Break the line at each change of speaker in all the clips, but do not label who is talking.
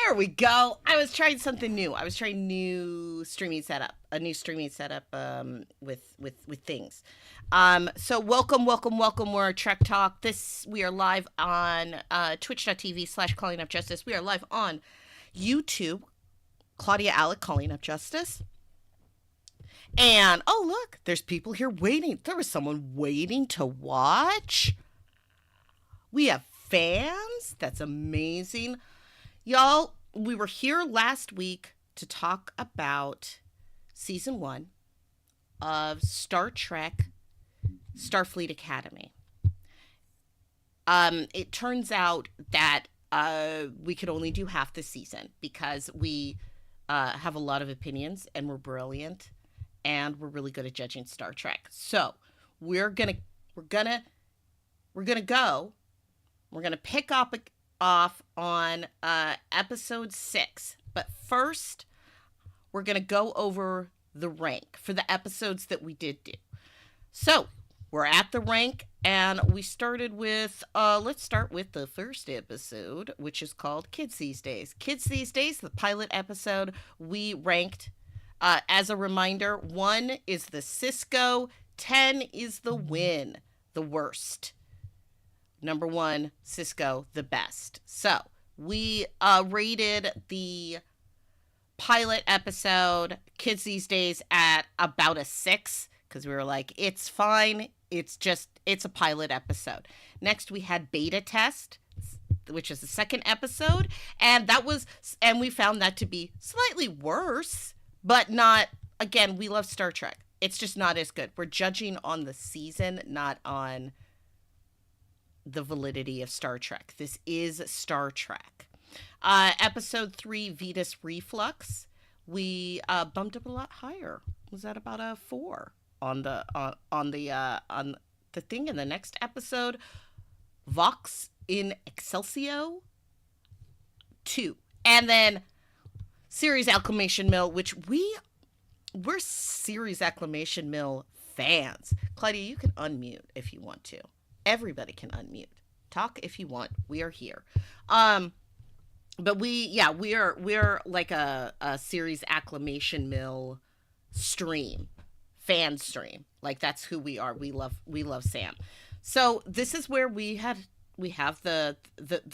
There we go. I was trying something new. I was trying a new streaming setup with things. So welcome. We're Trek Talk. We are live on twitch.tv/calling up justice. We are live on YouTube. Claudia Alec calling up justice. And oh look, there's people here waiting. There was someone waiting to watch. We have fans. That's amazing. Y'all, we were here last week to talk about season 1 of Star Trek Starfleet Academy. It turns out that we could only do half the season because we have a lot of opinions and we're brilliant and we're really good at judging Star Trek. So we're gonna pick up off on episode 6, but first we're gonna go over the rank for the episodes that we did do. So we're at the rank, and we started with let's start with the first episode, which is called Kids These Days. Kids These Days, the pilot episode, we ranked as a reminder, 1 is the Sisko, 10 is the Winn, the worst. Number 1, Sisko, the best. So we rated the pilot episode, Kids These Days, at about a 6 because we were like, it's fine. It's a pilot episode. Next, we had Beta Test, which is the second episode, and we found that to be slightly worse, but not. Again, we love Star Trek. It's just not as good. We're judging on the season, not on the validity of Star Trek. This is Star Trek. Episode 3, Vetus Reflux, we bumped up a lot higher. Was that about a 4 on the thing? In the next episode, Vox in Excelsior 2, and then Series Acclamation Mill, which we're Series Acclamation Mill fans. Claudia, you can unmute if you want to. Everybody can unmute. Talk if you want. We are here. But we're like a Series Acclamation Mill fan stream. Like, that's who we are. We love Sam. So this is where we have the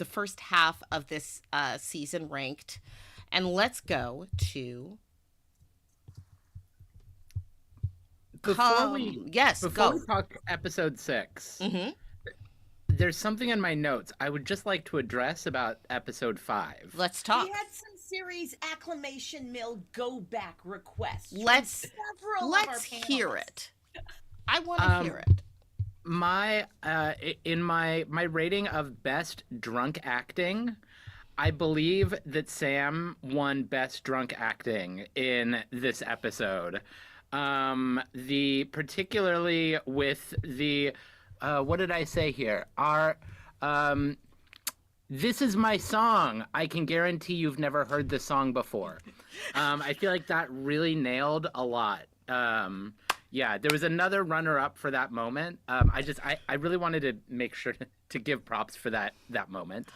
first half of this season ranked, and let's go to.
Before we talk episode 6,
Mm-hmm.
there's something in my notes I would just like to address about episode 5.
Let's talk.
We had some Series Acclamation Mill go back requests.
Let's hear it. I want to hear it.
My in my rating of best drunk acting, I believe that Sam won best drunk acting in this episode. Particularly with the what did I say here? This is my song. I can guarantee you've never heard this song before. I feel like that really nailed a lot. Yeah, there was another runner-up for that moment. I really wanted to make sure to give props for that moment.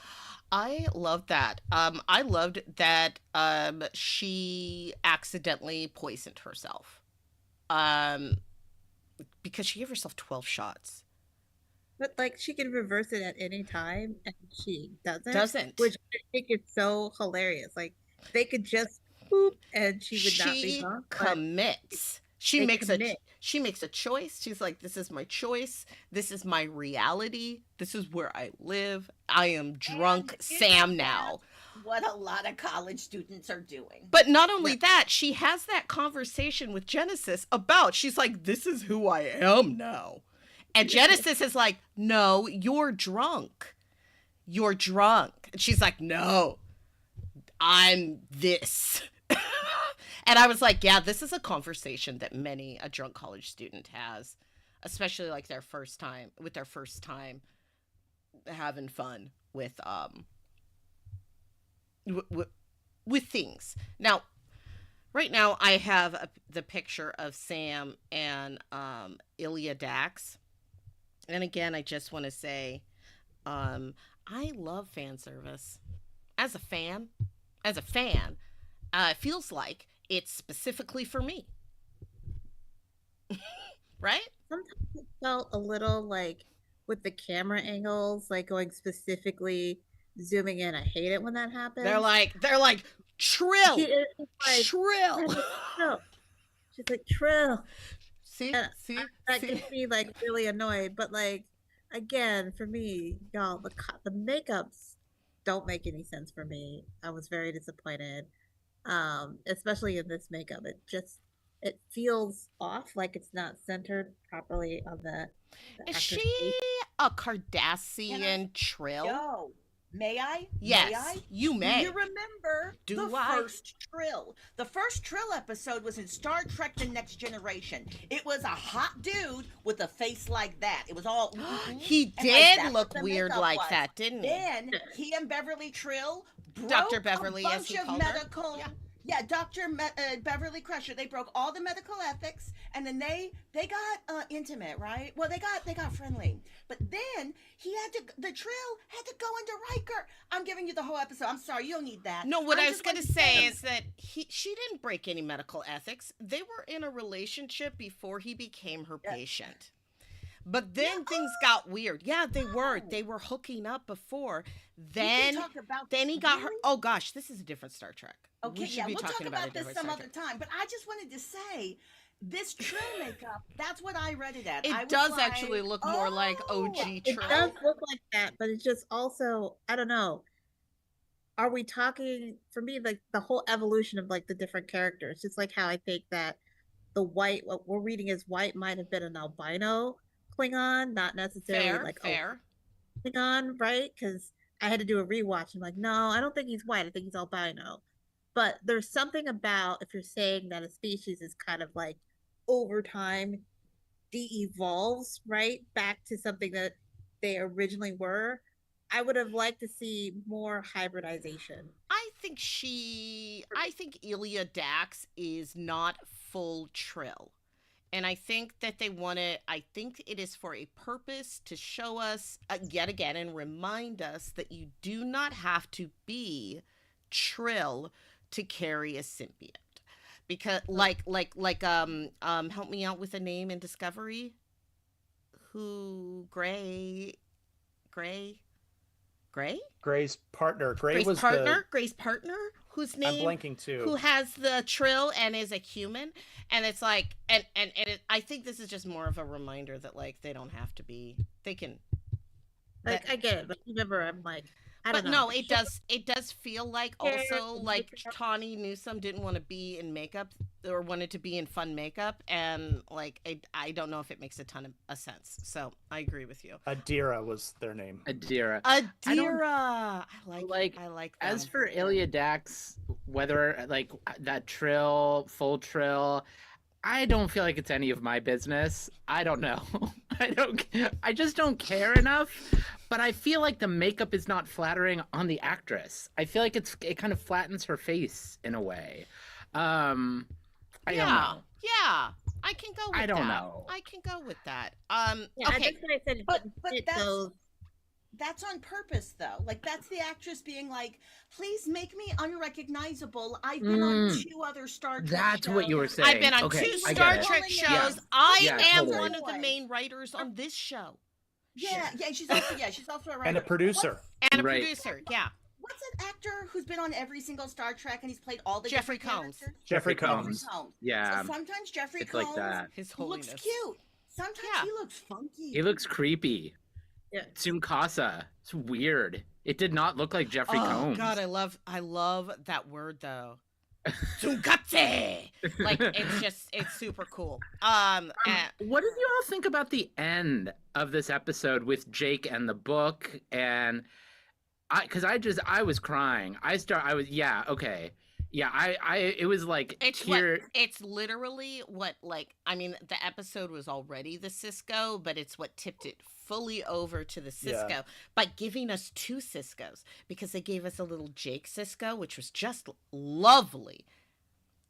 I loved that. I loved that she accidentally poisoned herself. Because she gave herself 12 shots.
But like, she can reverse it at any time, and she doesn't. Which I think is so hilarious. Like, they could just poop, and she would not be drunk.
Commits. She makes a choice. She's like, this is my choice. This is my reality. This is where I live. I am drunk Sam now.
What a lot of college students are doing.
But not only that, she has that conversation with Genesis about, she's like, this is who I am now. And Genesis is like, no, you're drunk. You're drunk. And she's like, no, I'm this. And I was like, yeah, this is a conversation that many a drunk college student has, especially like their first time having fun with things. Now, right now I have the picture of Sam and Ilya Dax. And again, I just want to say, I love fan service. As a fan, as a fan, it feels like it's specifically for me. Right?
Sometimes it felt a little like with the camera angles, like going specifically zooming in. I hate it when that happens.
They're like Trill.
Like,
Trill.
Trill. She's like Trill.
See?
That gets me like really annoyed. But like again, for me, y'all, the makeups don't make any sense for me. I was very disappointed. Especially in this makeup. It feels off, like it's not centered properly on the
Is she face. A Cardassian Trill?
Yo, may I?
Yes,
may I?
You may.
Do you remember first Trill? The first Trill episode was in Star Trek The Next Generation. It was a hot dude with a face like that. It was all...
He did look weird like that, didn't he?
Then he and Beverly Trill broke
Dr. Beverly,
a
as he
bunch of
called
medical...
her.
Yeah, Beverly Crusher. They broke all the medical ethics, and then they got intimate, right? Well, they got friendly, but then the Trill had to go into Riker. I'm giving you the whole episode. I'm sorry, you don't need that.
No, what I was going to say is that she didn't break any medical ethics. They were in a relationship before he became her patient. But then things got weird. Yeah, they were hooking up before. Then he got her. Oh gosh, this is a different Star Trek.
Okay, we'll talk about this some other time. But I just wanted to say, this Trill makeup, that's what I read it at.
It does actually look more like OG Trill.
It does look like that, but it's just also, I don't know. Are we talking, for me, like the whole evolution of like the different characters, just like how I think that the white, what we're reading as white might have been an albino Klingon, not necessarily
fair.
Klingon, right? Because I had to do a rewatch. I'm like, no, I don't think he's white. I think he's albino. But there's something about if you're saying that a species is kind of like over time de-evolves, right? Back to something that they originally were. I would have liked to see more hybridization.
I think Elia Dax is not full Trill. And I think that I think it is for a purpose to show us yet again and remind us that you do not have to be Trill to carry a symbiote. Because help me out with a name in Discovery. Gray's
partner.
Gray's partner, whose name
I'm blanking too.
Who has the Trill and is a human, and it's like, I think this is just more of a reminder that like they don't have to be. They can.
Like I get it, but remember, I'm like, I don't know.
No, it does feel like also like Tawny Newsome didn't want to be in makeup or wanted to be in fun makeup, and like I don't know if it makes a ton of sense. So I agree with you.
Adira was their name.
Adira.
I like that.
As for Elia Dax, whether like that Trill, full Trill, I don't feel like it's any of my business. I don't know. I just don't care enough. But I feel like the makeup is not flattering on the actress. I feel like it kind of flattens her face in a way. I don't know.
Yeah. I can go with that.
I don't know.
I can go with that.
Yeah,
okay.
that's what I said.
But that's on purpose, though. Like, that's the actress being like, please make me unrecognizable. I've been on 2 other Star Trek
That's
shows.
what you were saying.
I've been on 2 Star Trek shows.
Yeah.
I am
totally.
one of the main writers on this show.
Yeah, she's also a writer.
And a producer.
Producer, yeah.
What's an actor who's been on every single Star Trek and he's played all the
Jeffrey
different
Combs.
characters?
Jeffrey Combs.
Yeah.
So sometimes Jeffrey
It's
Combs
like that.
His holiness.
looks cute. Sometimes he looks funky.
He looks creepy.
Yeah.
Tsumkasa. It's weird. It did not look like Jeffrey Combs.
Oh God, I love that word though. Tsumkatse! Like it's super cool.
What did you all think about the end of this episode with Jake and the book? And I was crying. It was like
it's literally what, like, I mean, the episode was already the Sisko, but it's what tipped it fully over to the Sisko by giving us 2 Siskos, because they gave us a little Jake Sisko, which was just lovely.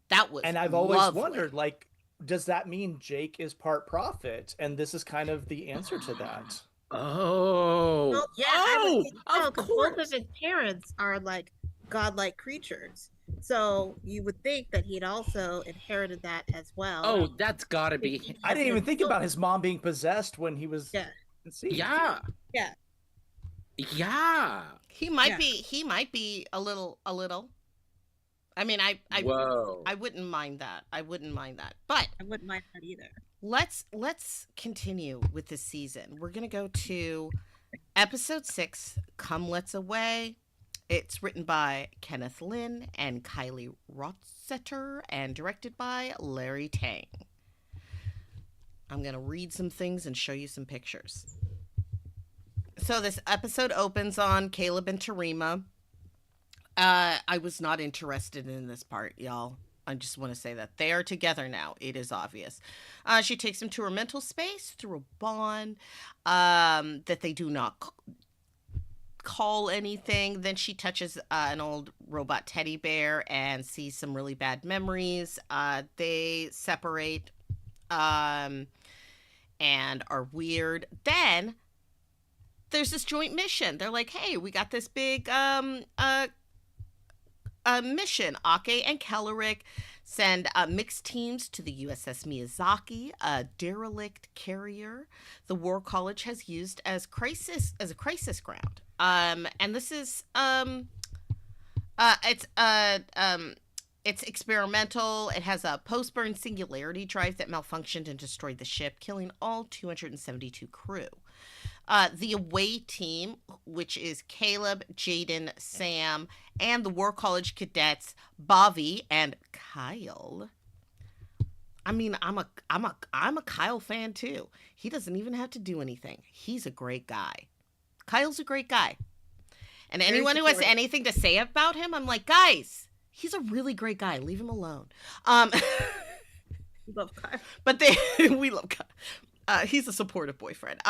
That was
And I've always wondered, like, does that mean Jake is part prophet? And this is kind of the answer to that.
Oh.
Well, yeah.
Of course.
Both of his parents are like godlike creatures. So you would think that he'd also inherited that as well.
Oh, that's gotta be.
I didn't even think about his mom being possessed when he was
Yeah.
conceived.
Yeah.
Yeah.
Yeah.
He might
Yeah.
be. He might be a little. A little. I mean,
Whoa.
I wouldn't mind that. I wouldn't mind that. But
I wouldn't mind that either.
let's continue with this season. We're gonna go to episode 6. Come Let's Away. It's written by Kenneth Lynn and Kylie Rotsetter and directed by Larry Tang. I'm gonna read some things and show you some pictures. So this episode opens on Caleb and Tarima. I was not interested in this part, y'all. I just want to say that they are together now. It is obvious. She takes him to her mental space through a bond that they do not call anything. Then she touches an old robot teddy bear and sees some really bad memories. They separate and are weird. Then there's this joint mission. They're like, hey, we got this big mission. Ake and Kellerick send mixed teams to the USS Miyazaki, a derelict carrier the War College has used as a crisis ground. And this is it's experimental. It has a post-burn singularity drive that malfunctioned and destroyed the ship, killing all 272 crew. The away team, which is Caleb, Jaden, Sam, and the War College cadets Bobby and Kyle. I mean, I'm a Kyle fan too. He doesn't even have to do anything. He's a great guy. Kyle's a great guy. And
Very
anyone who has
supportive.
anything to say about him, I'm like, guys, he's a really great guy. Leave him alone.
We love Kyle.
But we love Kyle. He's a supportive boyfriend.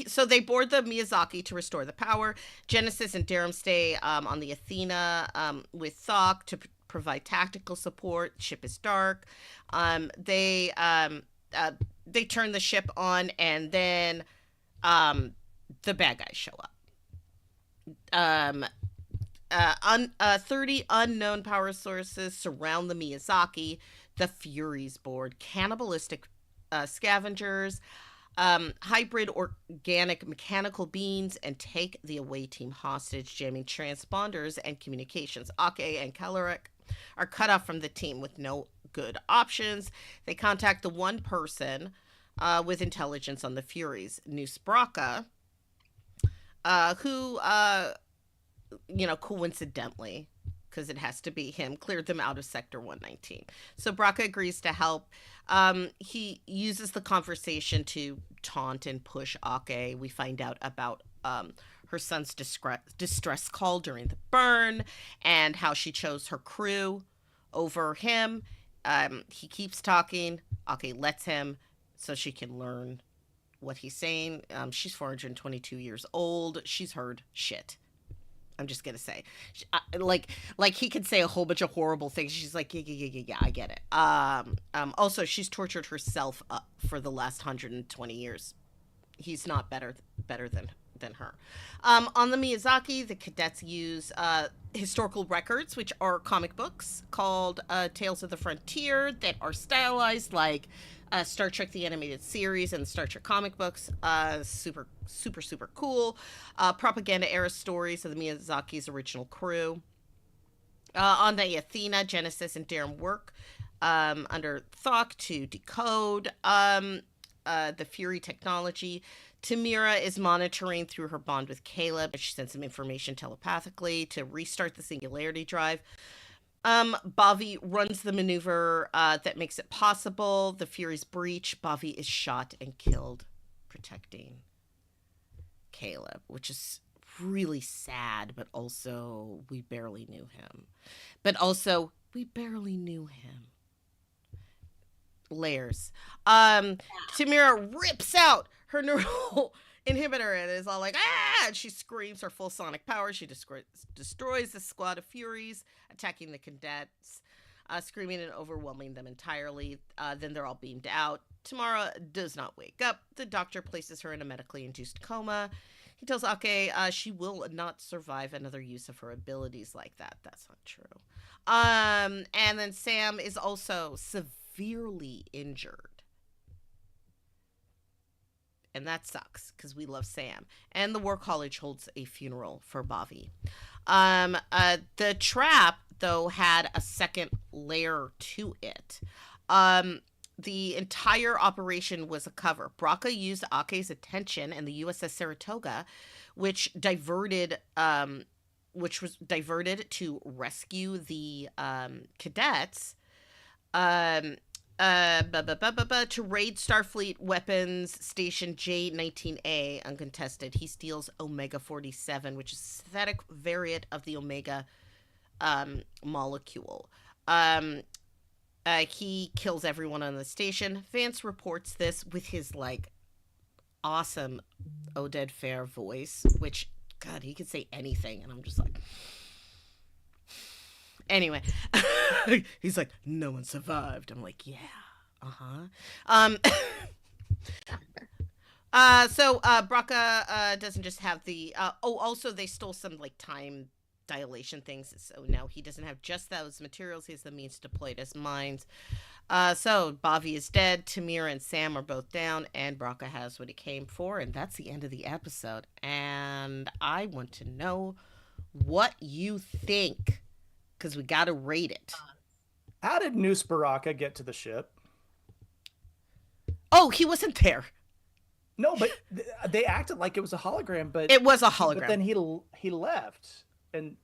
So they board the Miyazaki to restore the power. Genesis and Durham stay on the Athena with Thok to provide tactical support. Ship is dark. They turn the ship on, and then the bad guys show up. 30 unknown power sources surround the Miyazaki. The Furies board cannibalistic scavengers, hybrid organic mechanical beings, and take the away team hostage, jamming transponders and communications. Ake and Kellerick are cut off from the team with no good options. They contact the one person with intelligence on the Furies, Noose Braca, who, coincidentally, because it has to be him, cleared them out of Sector 119. So Braca agrees to help. He uses the conversation to taunt and push Ake. We find out about her son's distress call during the burn and how she chose her crew over him. He keeps talking. Ake lets him so she can learn what he's saying. She's 422 years old. She's heard shit. I'm just gonna say, like he could say a whole bunch of horrible things. She's like, yeah, I get it. Also, she's tortured herself for the last 120 years. He's not better than her. On the Miyazaki, the cadets use historical records, which are comic books called Tales of the Frontier, that are stylized like Star Trek the Animated Series and Star Trek comic books. Super cool. Propaganda era stories of the Miyazaki's original crew. On the Athena, Genesis and Darren work under Thok to decode the Fury technology. Tamira is monitoring through her bond with Caleb. She sends some information telepathically to restart the singularity drive. Bavi runs the maneuver that makes it possible. The Furies breach. Bavi is shot and killed, protecting Caleb, which is really sad, but also we barely knew him. Layers. Tamira rips out her neural inhibitor and is all like, ah! And she screams her full sonic power. She destroys the squad of Furies, attacking the cadets, screaming and overwhelming them entirely. Then they're all beamed out. Tamara does not wake up. The doctor places her in a medically induced coma. He tells Ake she will not survive another use of her abilities like that. That's not true. And then Sam is also severely injured. And that sucks because we love Sam. And the War College holds a funeral for Bobby. The trap, though, had a second layer to it. The entire operation was a cover. Braca used Ake's attention and the USS Saratoga, which was diverted to rescue the cadets. To raid Starfleet Weapons Station J-19A uncontested. He steals Omega 47, which is a synthetic variant of the Omega molecule. He kills everyone on the station. Vance reports this with his like awesome Oded Fair voice, which God, he could say anything, and I'm just like. Anyway, he's like, no one survived. I'm like, yeah, so Braca doesn't just have the. Also they stole some like time dilation things, so now he doesn't have just those materials. He has the means to deploy his mines. So Bobby is dead. Tamir and Sam are both down, and Braca has what he came for, and that's the end of the episode. And I want to know what you think. Because we got to rate it.
How did Noose Baraka get to the ship?
Oh, he wasn't there.
No, but they acted like it was a hologram. But
it was a hologram.
But then he left, and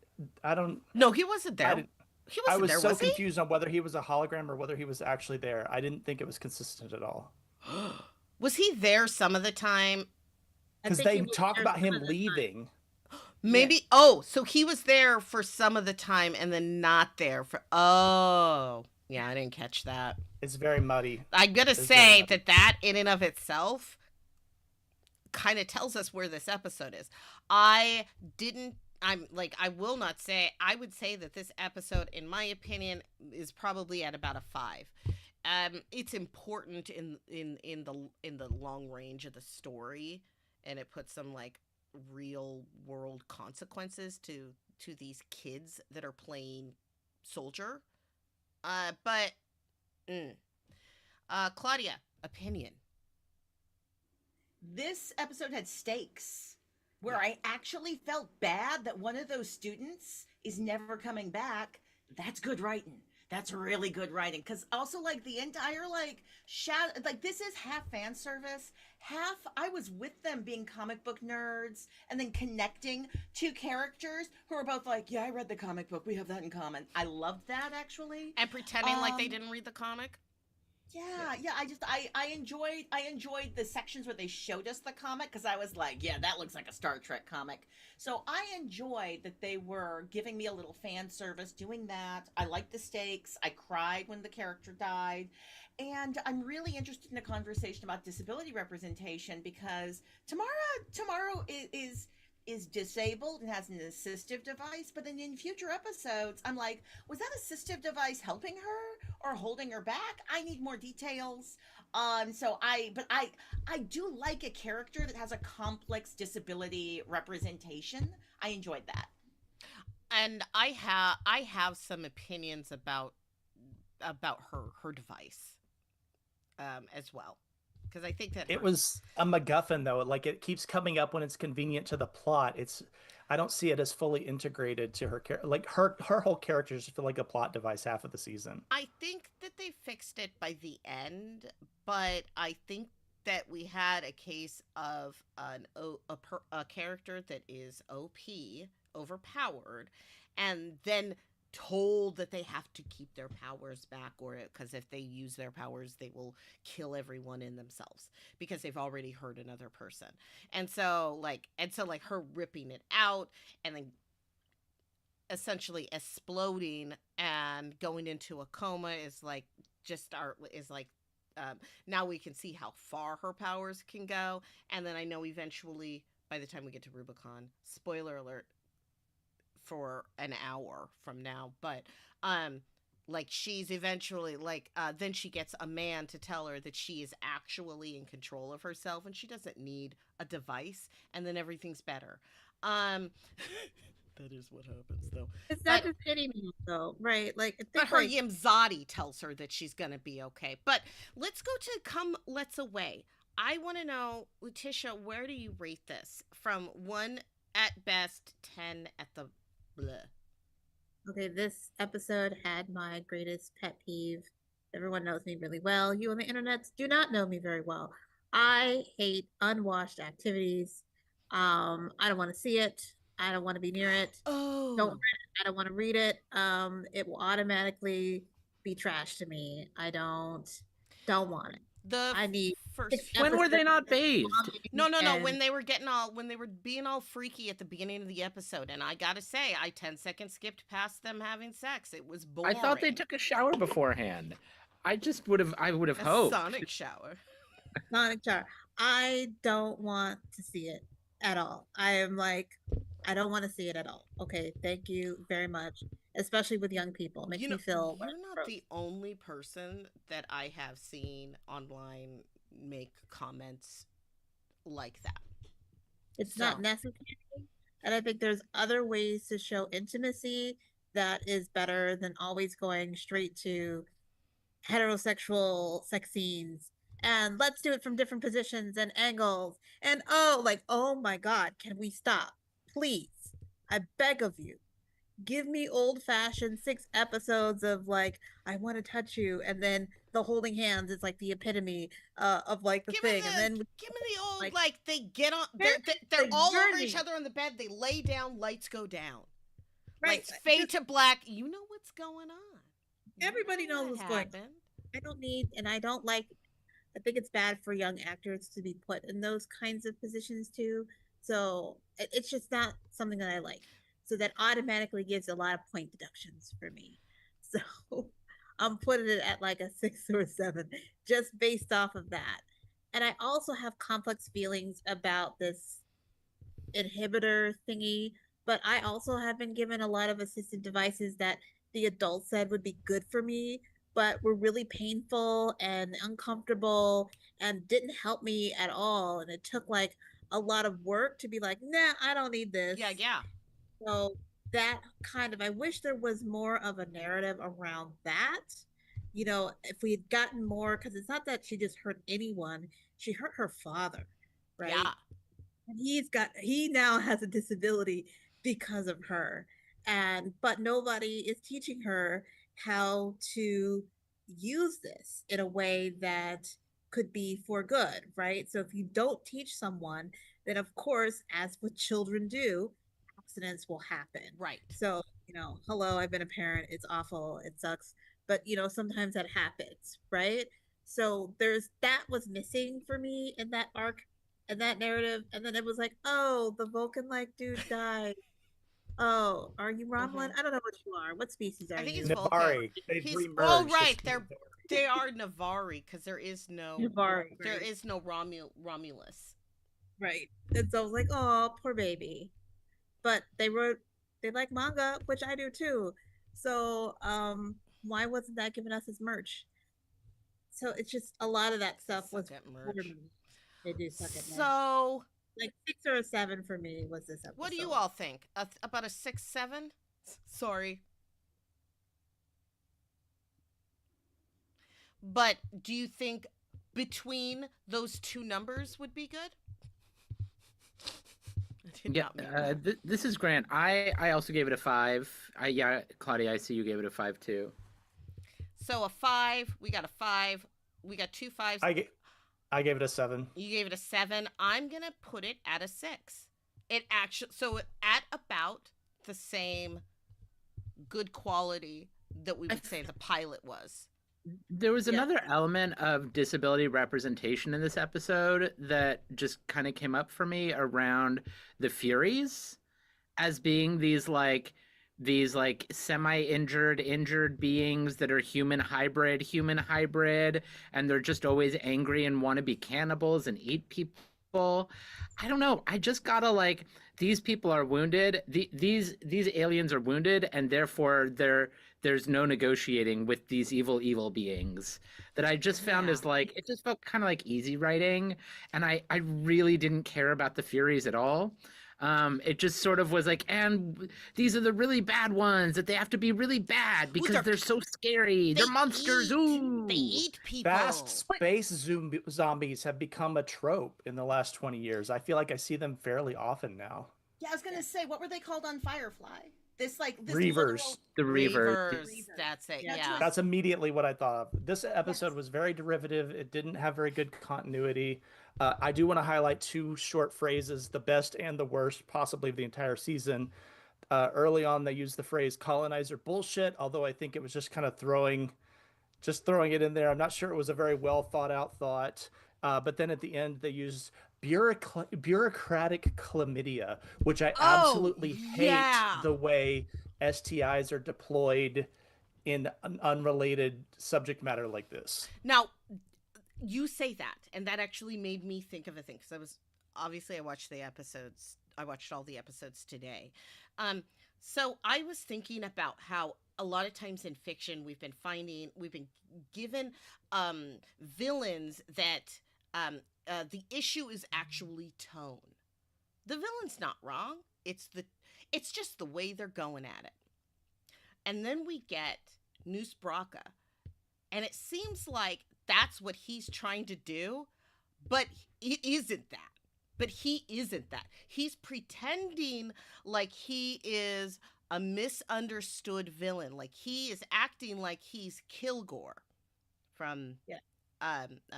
I don't.
No, he wasn't there. He wasn't
I was
there,
so
was he?
confused on whether he was a hologram or whether he was actually there. I didn't think it was consistent at all.
Was he there some of the time?
Because they talk about him leaving.
Maybe. Yeah. Oh, so he was there for some of the time and then not there for. Oh, yeah, I didn't catch that.
It's very muddy.
I'm gonna say that in and of itself kind of tells us where this episode is. I will not say. I would say that this episode, in my opinion, is probably at about a 5. It's important in the long range of the story, and it puts some like real world consequences to these kids that are playing soldier. But Claudia, opinion.
This episode had stakes where I actually felt bad that one of those students is never coming back. That's good writing. That's really good writing. Because also, like, the entire, like, this is half fan service, half I was with them being comic book nerds and then connecting to characters who are both like, yeah, I read the comic book. We have that in common. I loved that, actually.
And pretending like they didn't read the comic?
Yeah. I enjoyed the sections where they showed us the comic because I was like, yeah, that looks like a Star Trek comic. So I enjoyed that they were giving me a little fan service doing that. I liked the stakes. I cried when the character died. And I'm really interested in a conversation about disability representation because Tomorrow is disabled and has an assistive device, but then in future episodes I'm like, was that assistive device helping her or holding her back? I need more details. So I do like a character that has a complex disability representation. I enjoyed that.
And I have some opinions about her device as well. Because I think that
it was a MacGuffin, though. Like, it keeps coming up when it's convenient to the plot. I don't see it as fully integrated to her like her whole character just feel like a plot device half of the season.
I think that they fixed it by the end, but I think that we had a case of a character that is OP, overpowered, and then told that they have to keep their powers back, or because if they use their powers they will kill everyone in themselves because they've already hurt another person. And so like her ripping it out and then essentially exploding and going into a coma is like now we can see how far her powers can go. And then I know eventually by the time we get to Rubicon, spoiler alert, for an hour from now, but Like she's eventually then she gets a man to tell her that she is actually in control of herself and she doesn't need a device, and then everything's better. Um that is what happens though.
It's not
But
just any man, though, right? Like I
but
think
her
like
Yimzadi tells her that she's gonna be okay. But let's go to Come Let's Away. I want to know, Letitia, where do you rate this from 1 at best, 10 at the bleh?
okay, this episode had my greatest pet peeve. Everyone knows me really well. You on the internet do not know me very well. I hate unwashed activities. I don't want to see it. I don't want to be near it. Don't
Oh,
read it. I don't want to read it. It will automatically be trash to me. I don't want it.
the
I need
first
6
few.
When were they
episodes
not
of
bathed?
No,
longing
no, no.
and
When they were being all freaky at the beginning of the episode, and I gotta say, I 10 seconds skipped past them having sex. It was
I
boring.
thought they took a shower beforehand. I would have
a
hoped.
sonic shower.
Sonic Jar. I don't want to see it at all. I am like, I don't want to see it at all. Okay, thank you very much. Especially with young people, makes
You
me
know,
feel
you're not
gross.
the only person that I have seen online make comments like that.
It's
So,
not necessary, and I think there's other ways to show intimacy that is better than always going straight to heterosexual sex scenes and let's do it from different positions and angles and oh my god, can we stop, please? I beg of you, give me old fashioned 6 episodes of like I want to touch you, and then the holding hands is like the epitome of like the thing, and then
give me the old
like
like they get on. They're
the
all over each
journey,
other on the bed. They lay down. Lights go down.
right?
Lights fade
Just
to black. You know what's going on. You
everybody
know
knows
what
what's going on.
happened.
I don't need, and I don't like, I think it's bad for young actors to be put in those kinds of positions too. So it's just not something that I like. So that automatically gives a lot of point deductions for me. So I'm putting it at like a 6 or 7 just based off of that. And I also have complex feelings about this inhibitor thingy, but I also have been given a lot of assistive devices that the adults said would be good for me, but were really painful and uncomfortable and didn't help me at all. And it took like a lot of work to be like, nah, I don't need
Yeah,
this.
yeah.
So that kind of, I wish there was more of a narrative around that. You know, if we had gotten more, because it's not that she just hurt anyone, she hurt her father, right?
Yeah.
And he now has a disability because of her, and but nobody is teaching her how to use this in a way that could be for good, right? So if you don't teach someone, then of course, as what children do, accidents will happen.
Right.
So hello, I've been a parent, it's awful, it sucks, but sometimes that happens, right? So there's that was missing for me in that arc and that narrative. And then it was like, oh, the Vulcan like dude died. Oh, are you Romulan?
Hmm.
I don't know what you are. What species
I
are
think he's
you?
Vulcan.
Navari. They've
He's
remerged.
right.
It's
They are Navari because there is no
Navari,
there
right?
is no Romulus.
Right. And so I was like, oh, poor baby. But they like manga, which I do too. So why wasn't that giving us as merch? So it's just a lot of that stuff
Suck
was
at
poor
merch.
to me. They do suck at merch.
So,
Like 6 or 7 for me was this episode.
what do you all think? About a 6-7? Sorry. But do you think between those two numbers would be good? I did
Yeah,
not mean that.
this is Grant. I also gave it a 5. Claudia, I see you gave it a 5 too.
So a 5. We got a 5. We got 2 5s.
I gave it a 7.
You gave it a 7. I'm gonna put it at a 6. It actually at about the same good quality that we would say the pilot was.
There was
Yeah.
another element of disability representation in this episode that just kind of came up for me around the Furies as being these semi-injured injured beings that are human hybrid, and they're just always angry and want to be cannibals and eat people I don't know. I just gotta like these people are wounded. These aliens are wounded, and therefore there's no negotiating with these evil beings. That I just found
Yeah.
as like it just felt kind of like easy writing, and I really didn't care about the Furies at all. It just sort of was like, and these are the really bad ones that they have to be really bad
Ooh,
because they're so scary.
they
They're monsters.
they
Ooh.
eat
Fast
people.
space zombies have become a trope in the last 20 years. I feel like I see them fairly often now.
Yeah, I was gonna say, what were they called on Firefly? This
Reavers.
The Reavers.
Reavers. That's it.
Yeah.
Yeah.
That's immediately what I thought of. This episode was very derivative. It didn't have very good continuity. I do want to highlight two short phrases, the best and the worst, possibly of the entire season. Early on, they used the phrase colonizer bullshit, although I think it was just kind of throwing it in there. I'm not sure it was a very well thought out thought. But then at the end, they used bureaucratic chlamydia, which I
Oh,
absolutely hate
yeah.
the way STIs are deployed in an unrelated subject matter like this.
Now, you say that, and that actually made me think of a thing because I watched the episodes. I watched all the episodes today. So I was thinking about how a lot of times in fiction we've been given villains that the issue is actually tone. The villain's not wrong. It's just the way they're going at it. And then we get Noose Braca, and it seems like that's what he's trying to do, but it isn't that. But he isn't that. He's pretending like he is a misunderstood villain. Like he is acting like he's Kilgore from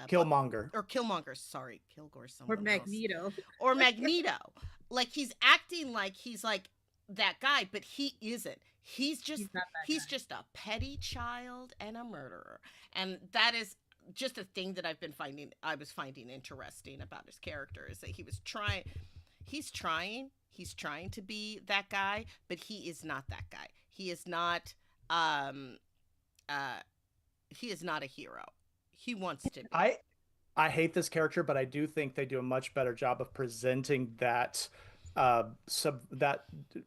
Killmonger.
or Killmonger. Sorry, Kilgore's
Or
someone else.
Magneto.
Or Magneto. Like he's acting like he's like that guy, but he isn't. He's
He's not that
he's
guy.
just a petty child and a murderer. And that is just a thing that I was finding interesting about his character is that he's trying to be that guy, but he is not that guy. He is not a hero. He wants to be.
I hate this character, but I do think they do a much better job of presenting that that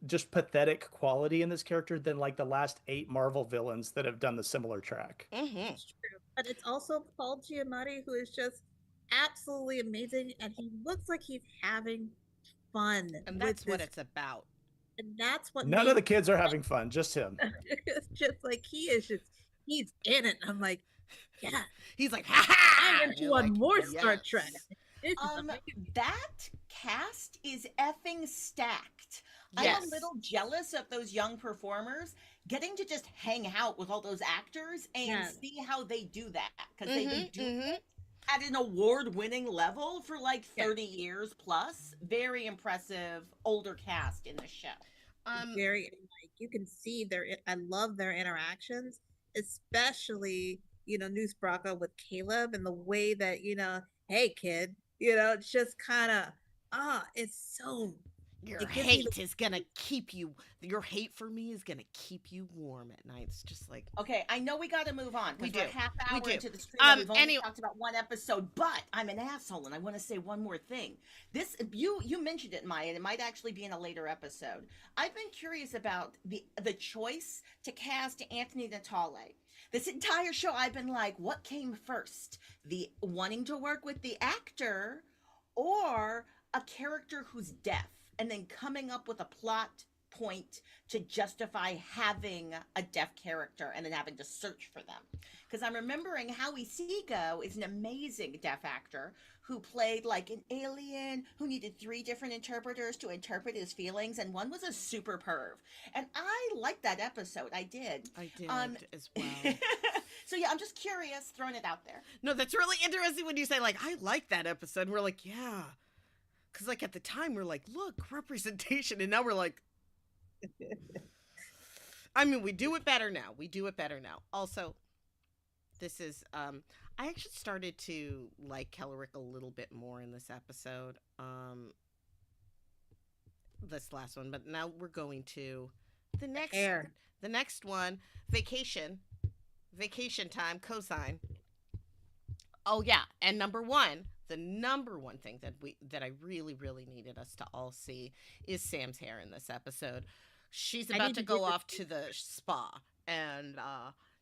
just pathetic quality in this character than like the last 8 Marvel villains that have done the similar track.
Mm-hmm.
It's true. But it's also Paul Giamatti, who is just absolutely amazing, and he looks like he's having fun.
And that's
with
what
this,
it's about.
and that's what
None of the
makes
kids are having fun, just him.
it's just like he's in it. I'm like, yeah,
He's like, ha ha!
I'm into one more Star
yes.
Trek. This is amazing.
That cast is effing stacked.
Yes.
I'm a little jealous of those young performers getting to just hang out with all those actors and
Yes.
see how they do that because they
Mhm,
do
mhm.
it at an award-winning level for like
Yeah.
30 years plus. Very impressive older cast in the show.
Very like you can see I love their interactions, especially Noose Braca with Caleb and the way that hey kid, it's just kind of it's so
Your
it gives me
hate is gonna keep you. Your hate for me is gonna keep you warm at night. It's just like
Okay, I know we got to move on
We
because we're
do.
half
We
hour
do.
into the stream. And we've only
Any-
talked about one episode, but I'm an asshole and I want to say one more thing. This you mentioned it, Maya, and it might actually be in a later episode. I've been curious about the choice to cast Anthony Natale. This entire show, I've been like, what came first? The wanting to work with the actor or a character who's deaf and then coming up with a plot point to justify having a deaf character and then having to search for them. Because I'm remembering Howie Seago is an amazing deaf actor who played like an alien who needed 3 different interpreters to interpret his feelings, and one was a super perv. And I liked that episode. I did.
I did as well.
So yeah, I'm just curious, throwing it out there.
No, that's really interesting when you say like I like that episode. And we're like, yeah, because like at the time we're like, look, representation, and now we're like, I mean, we do it better now. Also, this is I actually started to like Kellerick a little bit more in this episode. This last one, but now we're going to the next one, vacation time, cosine. Oh yeah, and the number one thing that I really really needed us to all see is Sam's hair in this episode. She's
I
about
need
to
to get
go
the
off to the spa, and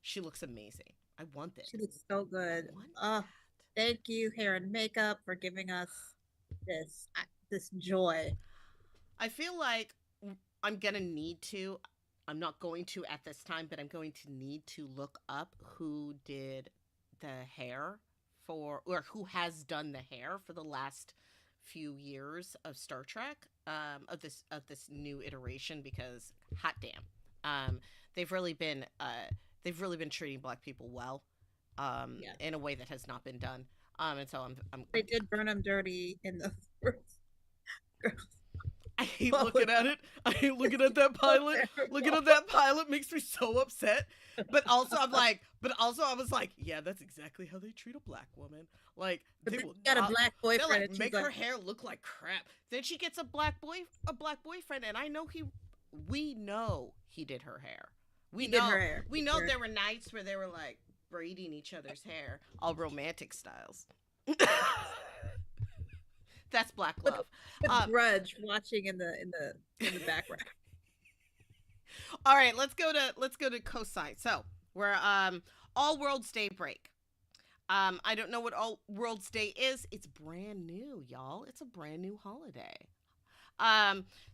she looks amazing. I want it.
She looks so good.
I want
Oh, thank you, hair and makeup, for giving us this joy.
I feel like I'm gonna need to. I'm not going to at this time, but I'm going to need to look up who did the hair or who has done the hair for the last few years of Star Trek, of this new iteration, because hot damn, um, they've really been they've really been treating Black people well,
Yeah.
in a way that has not been done. And so
They did burn him dirty in the first.
I hate
What was
looking at it. I hate looking at that pilot. Looking at that pilot makes me so upset. But also I was like, yeah, that's exactly how they treat a Black woman. Like,
But
they
then
will
she got a
not,
black
they'll
boyfriend,
like
and she's
make
like,
her hair look like crap. Then she gets a black boyfriend, and I know we know he did her hair.
he did her hair.
We know
Sure.
there were nights where they were like braiding each other's hair, all romantic styles. That's Black love.
With grudge watching in the background.
All right, let's go to cosine. So we're All Worlds Day break. I don't know what All Worlds Day is. It's brand new, y'all. It's a brand new holiday.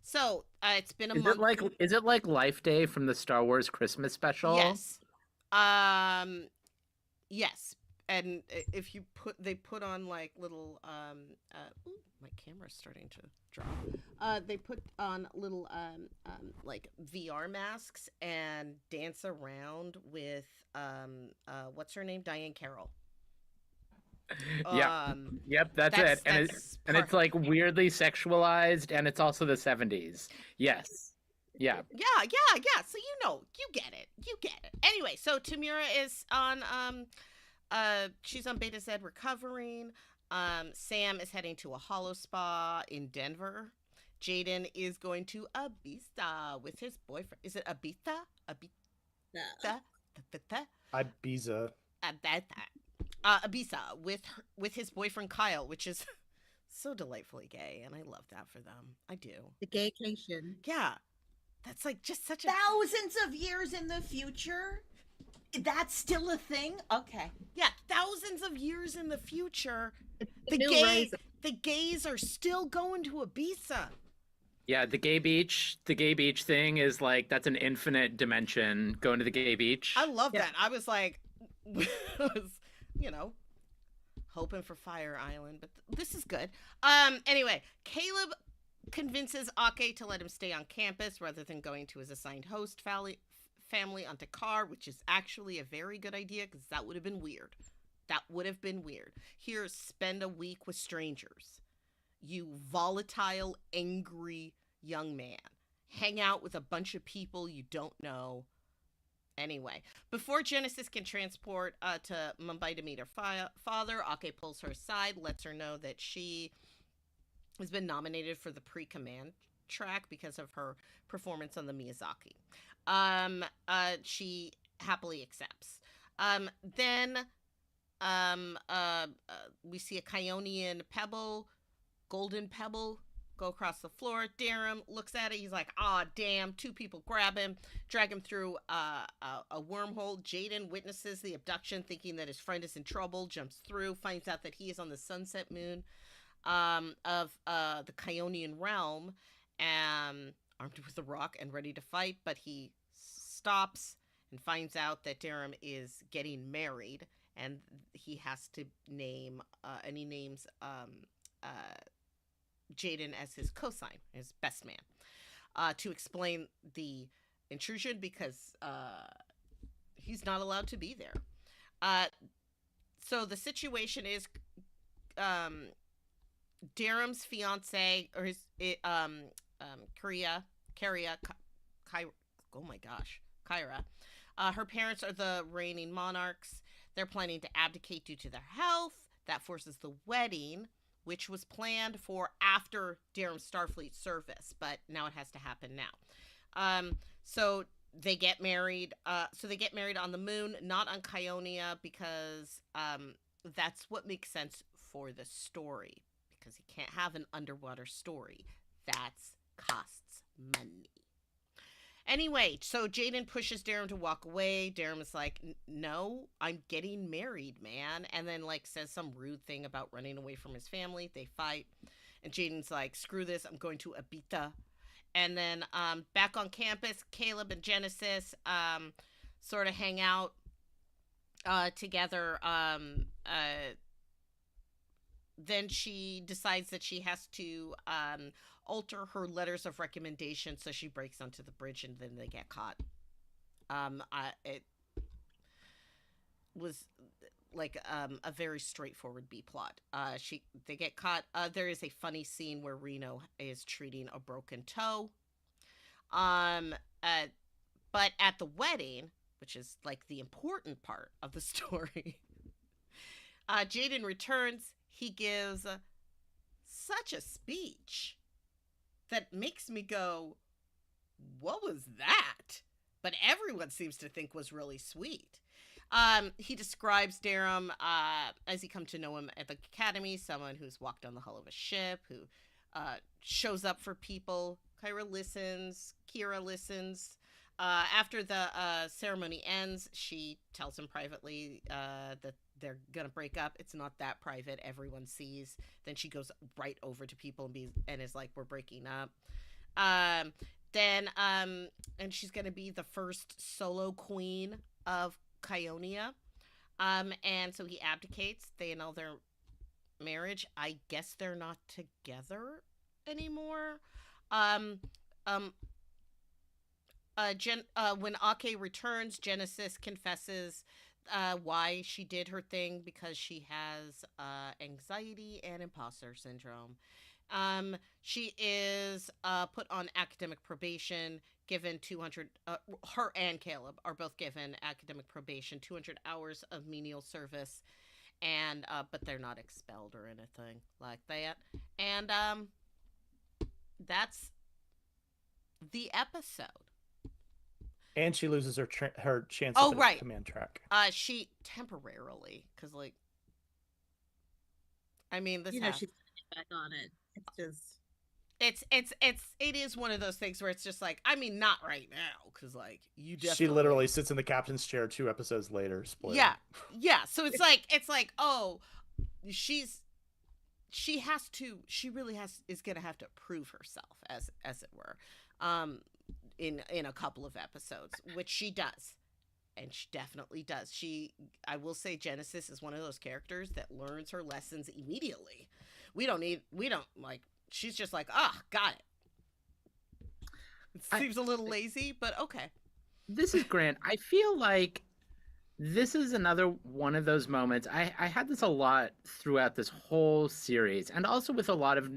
So it's been a
Is
month.
it like Life Day from the Star Wars Christmas special?
Yes. Yes. And if you they put on like little ooh, my camera's starting to drop. They put on little like VR masks and dance around with what's her name? Diane Carroll.
Yep, that's it. And it's like weirdly sexualized, and it's also the 70s. Yes. Yeah.
Yeah. So you get it. Anyway, so Tamira is on she's on Beta Z recovering. Sam is heading to a holo spa in Denver. Jaden is going to Ibiza with his boyfriend. Is it Ibiza? Ibiza?
Ibiza.
Ibiza with his boyfriend Kyle, which is so delightfully gay, and I love that for them. I do.
The gaycation.
Yeah, that's like just such a
Thousands of years in the future, that's still a thing. Okay.
yeah. Thousands of years in the future,
The new rise.
the gays are still going to Ibiza.
Yeah, the gay beach thing is like, that's an infinite dimension, going to the gay beach.
I love
Yeah.
that. I was like, hoping for Fire Island, but this is good. Anyway, Caleb convinces Ake to let him stay on campus rather than going to his assigned host family on Takar, which is actually a very good idea because that would have been weird. Here, spend a week with strangers. You volatile, angry young man. Hang out with a bunch of people you don't know. Anyway, before Genesis can transport to Mumbai to meet her father, Ake pulls her aside, lets her know that she has been nominated for the pre-command track because of her performance on the Miyazaki. She happily accepts. Then we see a Kyonian golden pebble, go across the floor. Darum looks at it. He's like, "Ah, damn!" Two people grab him, drag him through a wormhole. Jaden witnesses the abduction, thinking that his friend is in trouble. Jumps through, finds out that he is on the sunset moon of the Kyonian realm, armed with a rock and ready to fight. But he stops and finds out that Darum is getting married, and he has to name and he names Jaden as his cosign, his best man, to explain the intrusion because he's not allowed to be there. So the situation is Darum's fiance, or his Kyra, oh my gosh, Kyra. Her parents are the reigning monarchs. They're planning to abdicate due to their health. That forces the wedding, which was planned for after Darum's Starfleet service, but now it has to happen now. So they get married. So they get married on the moon, not on Kyonia, because That's what makes sense for the story, because he can't have an underwater story. That's costs money. Anyway, so Jaden pushes Darren to walk away. Darren is like, "No, I'm getting married, man," and then like says some rude thing about running away from his family. They fight, and Jaden's like, "Screw this! I'm going to Ibiza." And then back on campus, Caleb and Genesis sort of hang out together. Then she decides that she has to alter her letters of recommendation, so she breaks onto the bridge, and then they get caught. It was like a very straightforward B plot. They get caught. There is a funny scene where Reno is treating a broken toe. Um, uh, but at the wedding, which is like the important part of the story, Jaden returns. He gives such a speech that makes me go, "What was that?" But everyone seems to think was really sweet. He describes Darum as he come to know him at the academy, someone who's walked on the hull of a ship, who shows up for people. Kyra listens. Kira listens. After the ceremony ends, she tells him privately that they're gonna break up. It's not that private. Everyone sees. Then she goes right over to people and is like, "We're breaking up." And she's gonna be the first solo queen of Kionia. And so he abdicates. They annul their marriage. I guess they're not together anymore. When Ake returns, Genesis confesses why she did her thing, because she has anxiety and imposter syndrome. She is put on academic probation, given 200. Her and Caleb are both given academic probation, 200 hours of menial service, and but they're not expelled or anything like that. And that's the episode.
And she loses her chance
Oh,
at
right.
the command track.
She temporarily, because like, I mean, this
she's back on it. It's just
it is one of those things where it's just like, I mean, not right now, because like you definitely.
She literally sits in the captain's chair 2 episodes later. Spoiler.
Yeah. So it's like, oh, she really is gonna have to prove herself, as it were, in a couple of episodes, which she does. And she definitely does. I will say, Genesis is one of those characters that learns her lessons immediately. She's just like, got it. It seems a little lazy, but okay.
This is Grant. I feel like this is another one of those moments. I had this a lot throughout this whole series, and also with a lot of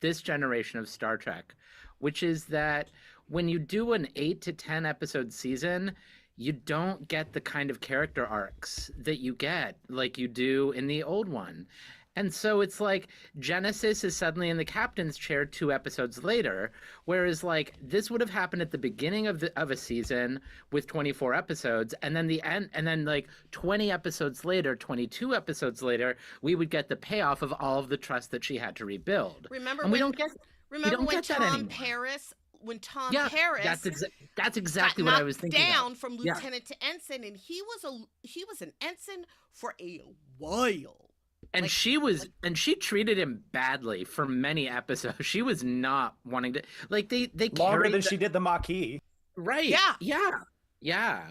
this generation of Star Trek, which is that when you do an 8 to 10 episode season, you don't get the kind of character arcs that you get like you do in the old one. And so it's like Genesis is suddenly in the captain's chair 2 episodes later, whereas like this would have happened at the beginning of a season with 24 episodes, and then the end, and then like 20 episodes later, 22 episodes later, we would get the payoff of all of the trust that she had to rebuild.
Remember
and
when
Tom
Paris
that's exactly what I was thinking
down
of.
from lieutenant to ensign, and he was an ensign for a while.
And she treated him badly for many episodes. She was not wanting to, like, they
longer than she did the Maquis.
Right. Yeah.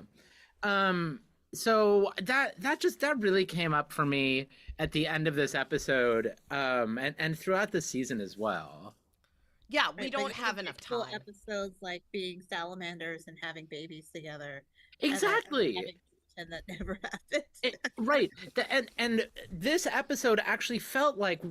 So that really came up for me at the end of this episode, and throughout the season as well.
Yeah, we don't have enough time.
Episodes like being salamanders and having babies together.
Exactly.
And that never happened.
Right. And this episode actually felt like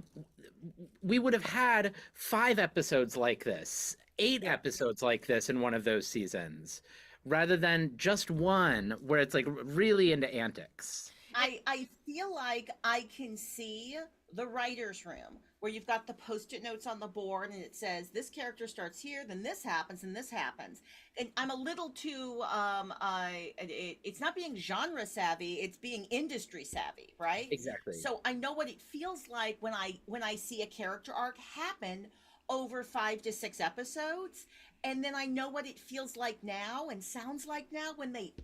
we would have had 5 episodes like this, 8 episodes like this in one of those seasons, rather than just one where it's like really into antics.
I feel like I can see the writer's room, where you've got the post-it notes on the board and it says this character starts here, then this happens, and this happens. And I'm a little too it's not being genre savvy, it's being industry savvy, right?
Exactly.
So I know what it feels like when I see a character arc happen over 5 to 6 episodes, and then I know what it feels like now and sounds like now when they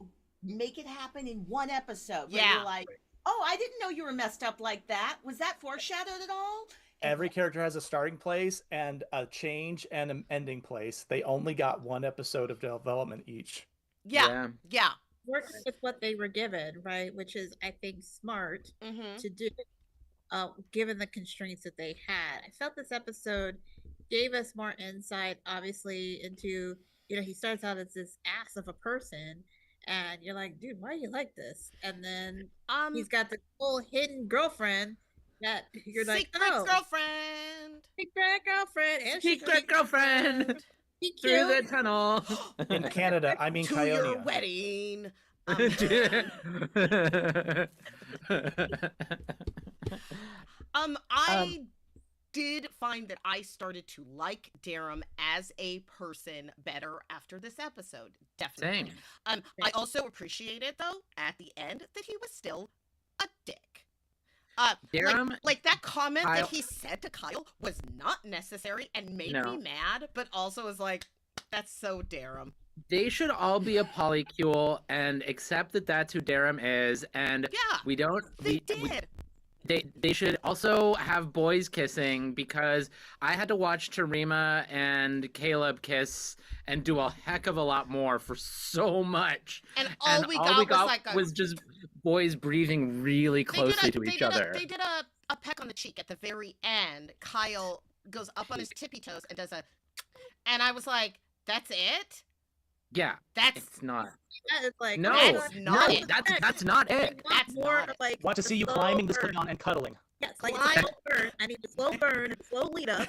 make it happen in one episode. Where
Yeah.
you're like, oh, I didn't know you were messed up like that. Was that foreshadowed at all?
Every character has a starting place and a change and an ending place. They only got one episode of development each.
Yeah. Yeah.
Work with what they were given, right? Which is, I think, smart
Mm-hmm.
to do, given the constraints that they had. I felt this episode gave us more insight, obviously, into, he starts out as this ass of a person, and you're like, dude, why do you like this? And then he's got the whole hidden girlfriend that you're like,
secret
oh,
girlfriend.
secret girlfriend, and
Secret girlfriend
she
through
killed
the tunnel.
In Canada, I mean
To your
Kionia.
wedding. I did find that I started to like Darum as a person better after this episode. Definitely.
Same.
I also appreciated, though, at the end, that he was still a dick.
Darum,
like that comment
Kyle-
that he said to Kyle was not necessary and made me mad, but also was like, that's so Darum.
they should all be a polycule and accept that that's who Darum is, and
Yeah,
we don't.
they
we-
did.
They should also have boys kissing, because I had to watch Tarima and Caleb kiss and do a heck of a lot more for so much.
And all we got
was just boys breathing really closely to each other.
They did a peck on the cheek at the very end. Kyle goes up on his tippy toes and does a, and I was like, that's it?
Yeah,
That's
it's not.
That is like,
No,
That's
no,
not it.
that's not it.
That's
more
not it.
like
Want to see you
slow
climbing this
burn.
thing on and cuddling.
Yes, like
Climb-
a slow burn. I need a slow burn, slow lead up.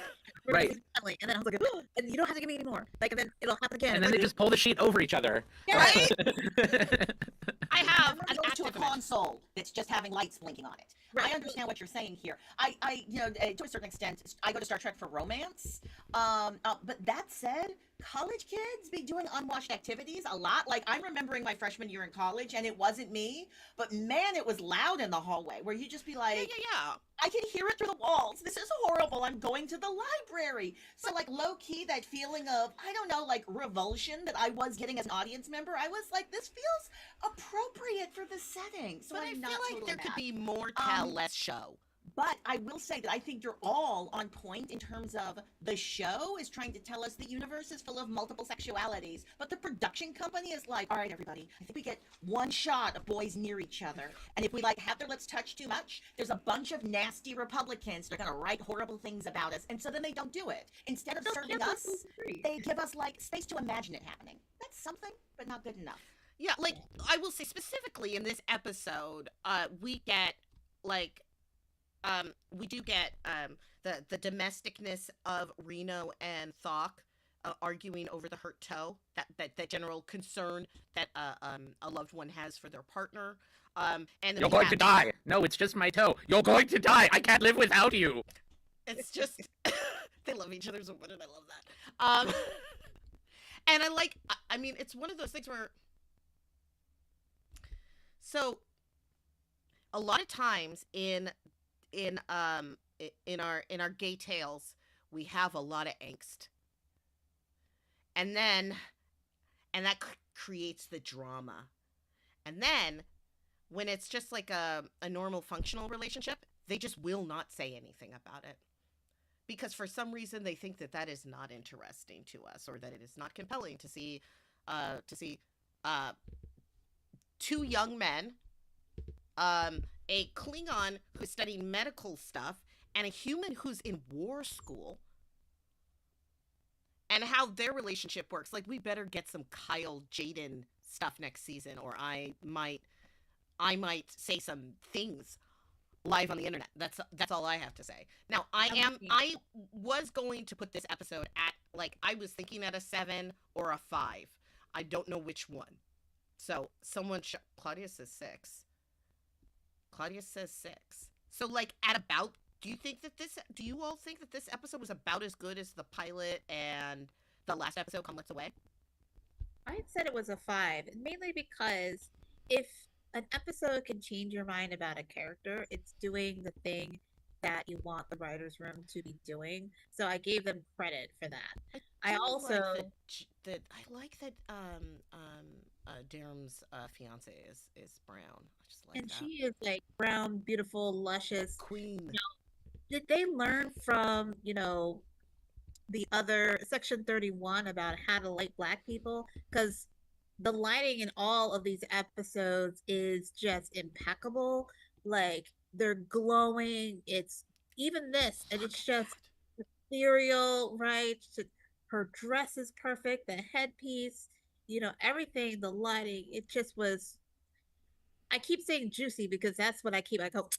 Right.
Cuddling. And then I was like, oh, and you don't have to give me any more. Like, and then it'll happen again.
And then they just pull the sheet over each other.
yeah.
Right? I have
Everyone
an
goes to a
active
console that's just having lights blinking on it.
Right.
I understand what you're saying here. To a certain extent, I go to Star Trek for romance. But that said, college kids be doing unwashed activities a lot. Like, I'm remembering my freshman year in college, and it wasn't me, but man, it was loud in the hallway where you just be like,
yeah.
I can hear it through the walls. This is horrible. I'm going to the library. So, like, low key, that feeling of, I don't know, like, revulsion that I was getting as an audience member, I was like, this feels appropriate for the setting. So
But
I'm
I feel
not
like
totally
there could
mad.
be more tell, less show.
But I will say that I think you're all on point in terms of the show is trying to tell us the universe is full of multiple sexualities. But the production company is like, all right, everybody, I think we get one shot of boys near each other. And if we like have their lips touch too much, there's a bunch of nasty Republicans that are going to write horrible things about us. And so then they don't do it. Instead of serving us, they give us like space to imagine it happening. That's something, but not good enough.
Yeah, like, I will say specifically in this episode, we get, like, we do get the domesticness of Reno and Thok arguing over the hurt toe, that general concern that a loved one has for their partner. And then
You're
we
going
have-
to die. No, it's just my toe. You're going to die. I can't live without you.
It's just they love each other so much, and I love that. And I like. I mean, it's one of those things where. So, a lot of times in our gay tales, we have a lot of angst, and that creates the drama, and then when it's just like a normal functional relationship, they just will not say anything about it. Because for some reason they think that is not interesting to us, or that it is not compelling to see two young men, a Klingon who's studying medical stuff, and a human who's in war school, and how their relationship works. Like, we better get some Kyle Jaden stuff next season, or I might say some things live on the internet. That's all I have to say. Now, I was going to put this episode at, like, I was thinking at a 7 or a 5. I don't know which one. So Claudia says 6. Claudia says 6. So, like, at about Do you think that this? Do you all think that this episode was about as good as the pilot and the last episode, Come Let's Away?
I said it was a 5, mainly because if an episode can change your mind about a character, it's doing the thing that you want the writers' room to be doing. So I gave them credit for that. I
do
also
like that I like that Darum's fiance is brown. I just like
and
that.
she is like brown, beautiful, luscious.
Queen.
Did they learn from, the other Section 31 about how to light black people? Because the lighting in all of these episodes is just impeccable. Like they're glowing. It's even this, and it's just ethereal, right? Her dress is perfect, the headpiece, everything, the lighting, it just was. I keep saying juicy because that's what I go,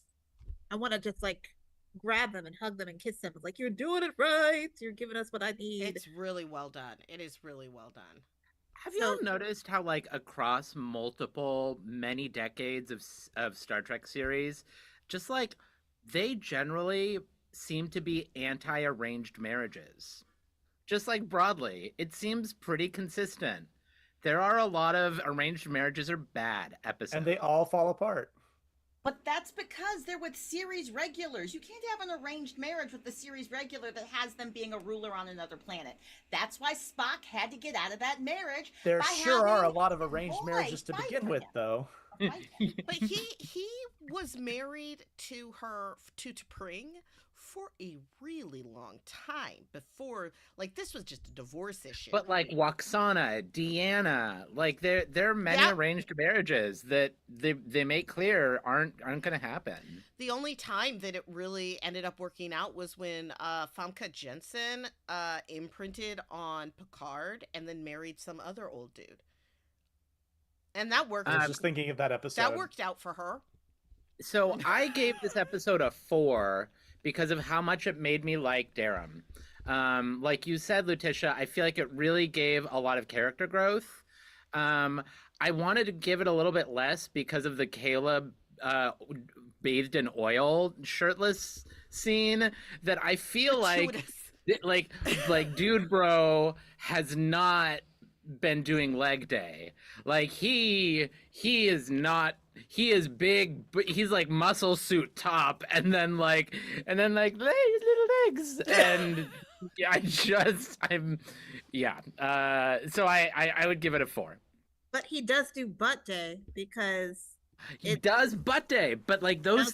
I want to just like grab them and hug them and kiss them. It's like, you're doing it right. You're giving us what I need.
It's really well done. It is really well done.
Have you all noticed how, like, across many decades of Star Trek series, just like they generally seem to be anti-arranged marriages? Just like broadly, it seems pretty consistent. There are a lot of arranged marriages are bad episodes.
And they all fall apart.
But that's because they're with series regulars. You can't have an arranged marriage with the series regular that has them being a ruler on another planet. That's why Spock had to get out of that marriage.
There
by
sure are a
having
lot of arranged
boy
marriages to
fight
begin
for
with,
him.
though.
But he was married to her to T'Pring for a really long time before, like, this was just a divorce issue.
But like Waxana, Deanna, like there are many arranged marriages that they make clear aren't going to happen.
The only time that it really ended up working out was when Famke Jensen imprinted on Picard and then married some other old dude. And that worked.
I was just thinking of that episode.
That worked out for her.
So I gave this episode a 4 because of how much it made me like Darum. Like you said, Letitia, I feel like it really gave a lot of character growth. I wanted to give it a little bit less because of the Caleb bathed in oil, shirtless scene that I feel like dude bro has not been doing leg day. Like he is not, he is big, but he's like muscle suit top and then like his little legs and so I would give it a 4.
But he does do butt day because
he does butt day, but like those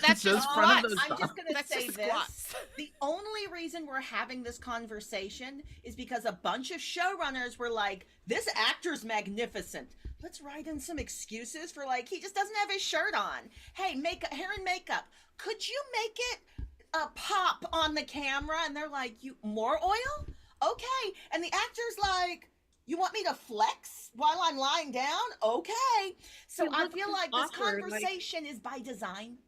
that's just
front of those
I'm just gonna say
just
this.
squats.
The only reason we're having this conversation is because a bunch of showrunners were like, this actor's magnificent. Let's write in some excuses for, like, he just doesn't have his shirt on. Hey, hair and makeup. Could you make it pop on the camera? And they're like, you more oil? Okay. And the actor's like, you want me to flex while I'm lying down? Okay. So I feel like this conversation is by design.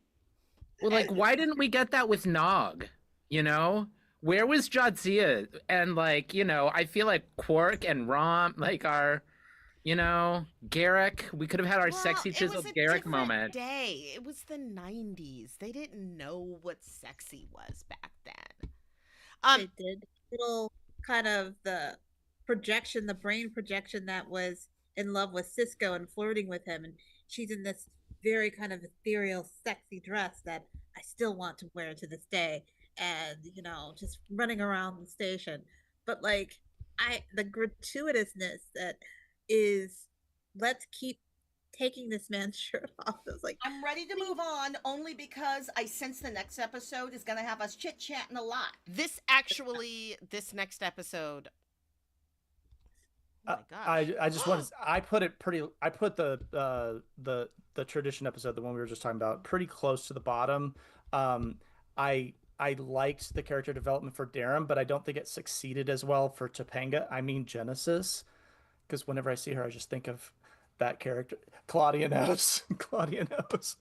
Well, like, why didn't we get that with Nog? You know? Where was Jadzia? And, like, I feel like Quark and Rom, like, our, Garrick. We could have had our sexy chiseled Garrick moment.
Day. It was the 90s. They didn't know what sexy was back then.
They did. Little kind of the brain projection that was in love with Sisko and flirting with him, and she's in this very kind of ethereal, sexy dress that I still want to wear to this day, and just running around the station. But like, the gratuitousness that is, let's keep taking this man's shirt off. I was like,
I'm ready to move on only because I sense the next episode is going to have us chit-chatting a lot.
This next episode. Oh my gosh.
I just wanted. I put the tradition episode, the one we were just talking about, pretty close to the bottom. I liked the character development for Darum, but I don't think it succeeded as well for Topanga. I mean Genesis, because whenever I see her, I just think of that character. Claudia knows. Claudia knows.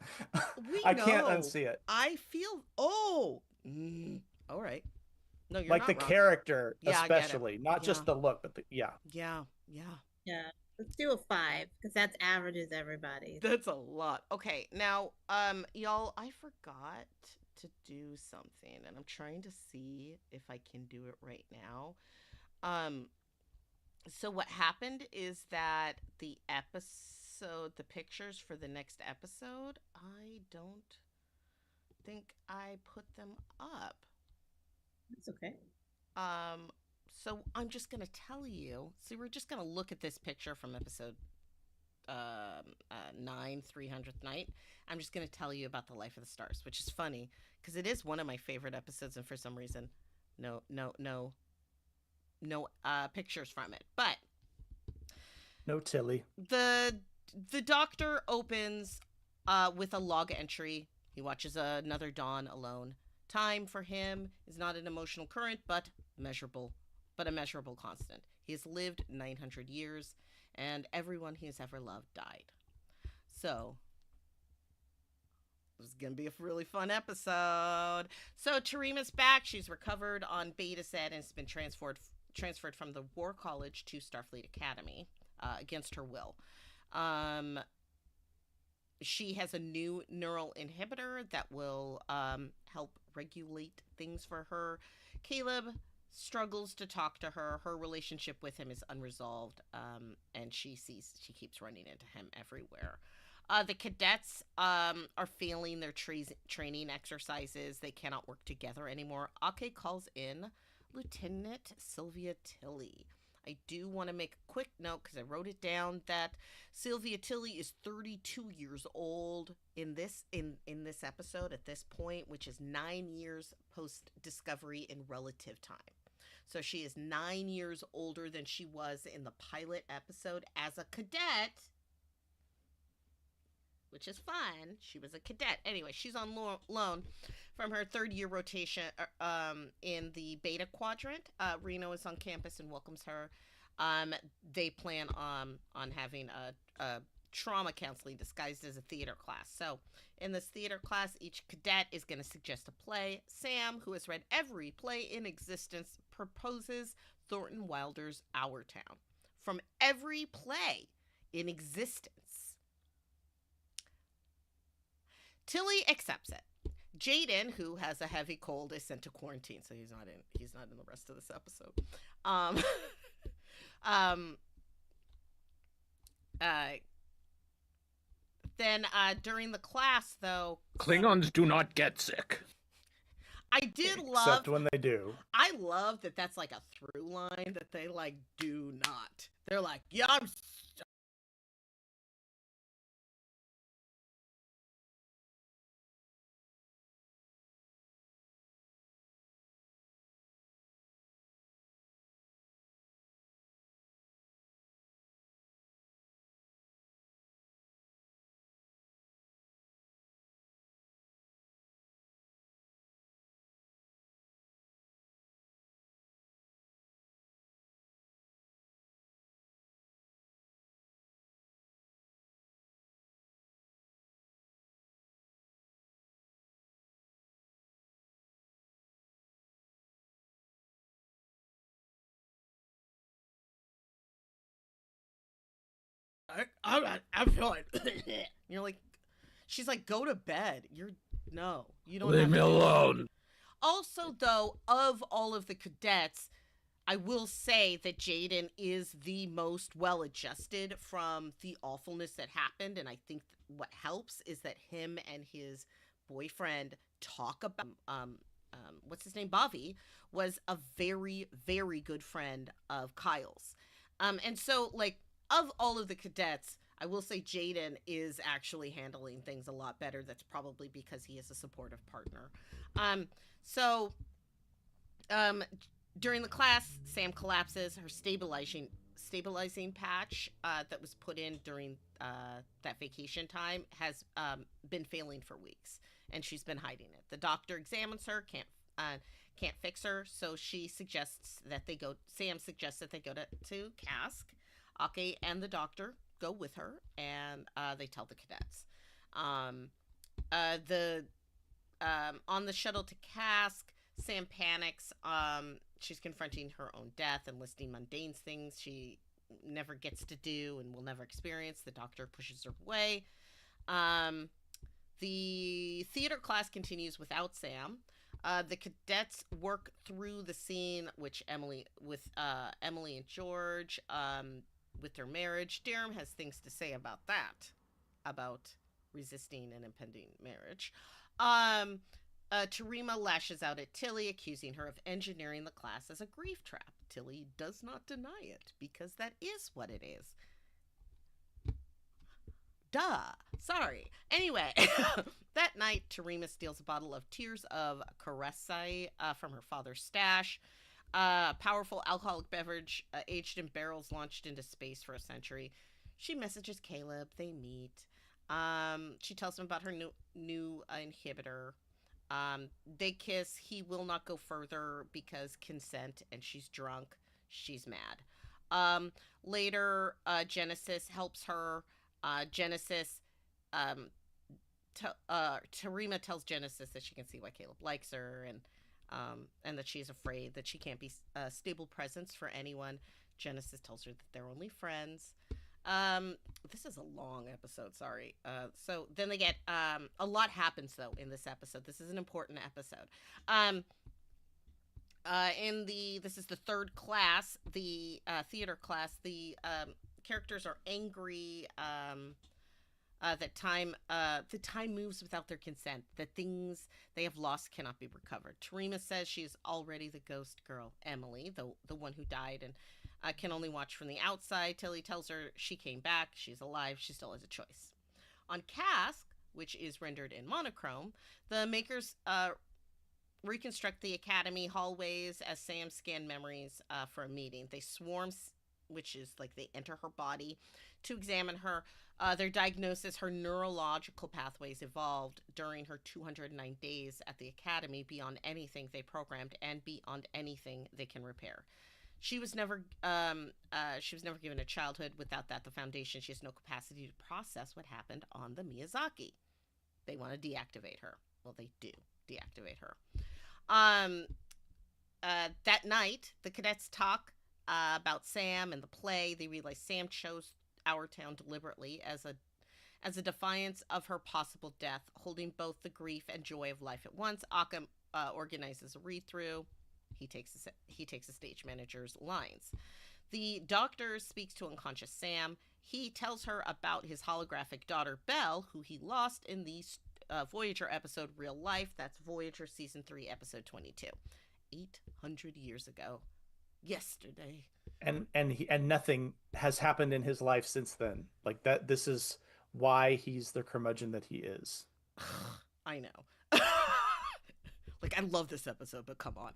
I can't unsee it.
I feel. All right. No, you're
like
not
the
wrong.
character,
Yeah,
especially, not just the look, but
Yeah.
yeah, let's do a 5 because that's averages everybody.
That's a lot. Okay, now, y'all, I forgot to do something, and I'm trying to see if I can do it right now. So what happened is that the pictures for the next episode, I don't think I put them up.
It's okay.
Um, so I'm just gonna tell you. So we're just gonna look at this picture from episode 9, 300th night. I'm just gonna tell you about the life of the stars, which is funny because it is one of my favorite episodes, and for some reason, no pictures from it. But
No Tilly.
the doctor opens with a log entry. He watches another dawn alone. Time for him is not an emotional current, but a measurable constant. He has lived 900 years, and everyone he has ever loved died. So, this is going to be a really fun episode. So, Tarima's back. She's recovered on Beta Set and has been transferred from the War College to Starfleet Academy against her will. She has a new neural inhibitor that will help regulate things for her. Caleb struggles to talk to her. Her relationship with him is unresolved, and she keeps running into him everywhere. The cadets are failing their training exercises. They cannot work together anymore. Ake calls in Lieutenant Sylvia Tilly. I do want to make a quick note because I wrote it down that Sylvia Tilly is 32 years old in this episode at this point, which is 9 years post discovery in relative time. So she is 9 years older than she was in the pilot episode as a cadet, which is fun. She was a cadet. Anyway, she's on loan from her third year rotation in the Beta Quadrant. Reno is on campus and welcomes her. They plan on having a trauma counseling disguised as a theater class. So in this theater class, each cadet is going to suggest a play. Sam, who has read every play in existence, proposes Thornton Wilder's Our Town. From every play in existence. Tilly accepts it. Jaden, who has a heavy cold, is sent to quarantine, so he's not in the rest of this episode. Then during the class, though,
Klingons do not get sick.
I did love.
Except when they do.
I love that. That's like a through line that they like do not. They're like, yeah, I'm. I'm feeling. You're like, she's like, go to bed. You don't
Leave me alone.
Also, though, of all of the cadets, I will say that Jaden is the most well-adjusted from the awfulness that happened, and I think what helps is that him and his boyfriend talk about what's his name, Bobby, was a very, very good friend of Kyle's, and so like of all of the cadets, I will say Jaden is actually handling things a lot better. That's probably because he is a supportive partner. So during the class, Sam collapses. Her stabilizing patch that was put in during that vacation time has been failing for weeks, and she's been hiding it. The doctor examines her, can't fix her, so Sam suggests that they go to Cask. Ake and the doctor go with her, and they tell the cadets. On the shuttle to Cask, Sam panics. She's confronting her own death and listing mundane things she never gets to do and will never experience. The doctor pushes her away. The theater class continues without Sam. The cadets work through the scene, which Emily and George, with their marriage. Durham has things to say about that, about resisting an impending marriage. Um, Tarima lashes out at Tilly, accusing her of engineering the class as a grief trap. Tilly does not deny it, because that is what it is. Duh. Sorry. Anyway, that night, Tarima steals a bottle of Tears of Caressai from her father's stash. Powerful alcoholic beverage aged in barrels launched into space for a century. She messages Caleb. They meet. She tells him about her new inhibitor. They kiss. He will not go further because consent, and she's drunk. She's mad. Later, Genesis helps her. Genesis, Tarima tells Genesis that she can see why Caleb likes her, and that she's afraid that she can't be a stable presence for anyone. Genesis tells her that they're only friends. This is a long episode, sorry. So then they get, a lot happens though in this episode. This is an important episode. This is the third class, the theater class. The characters are angry that the time moves without their consent. That things they have lost cannot be recovered. Tarima says she is already the ghost girl, Emily, the one who died and can only watch from the outside. Tilly tells her she came back, she's alive, she still has a choice. On Cask, which is rendered in monochrome, the makers reconstruct the academy hallways as Sam scanned memories for a meeting. They swarm, which is like they enter her body to examine her. Their diagnosis, her neurological pathways evolved during her 209 days at the academy beyond anything they programmed and beyond anything they can repair. She was never given a childhood. Without that, the foundation, she has no capacity to process what happened on the Miyazaki. They want to deactivate her. Well, they do deactivate her. That night, the cadets talk about Sam and the play. They realize Sam chose our town deliberately as a defiance of her possible death, holding both the grief and joy of life at once. Occam organizes a read-through. He takes the stage manager's lines. The doctor speaks to unconscious Sam. He tells her about his holographic daughter, Belle, who he lost in the Voyager episode Real Life. That's Voyager Season 3, Episode 22. 800 years ago. Yesterday.
And nothing has happened in his life since then. Like that, this is why he's the curmudgeon that he is.
I know. Like, I love this episode, but come on.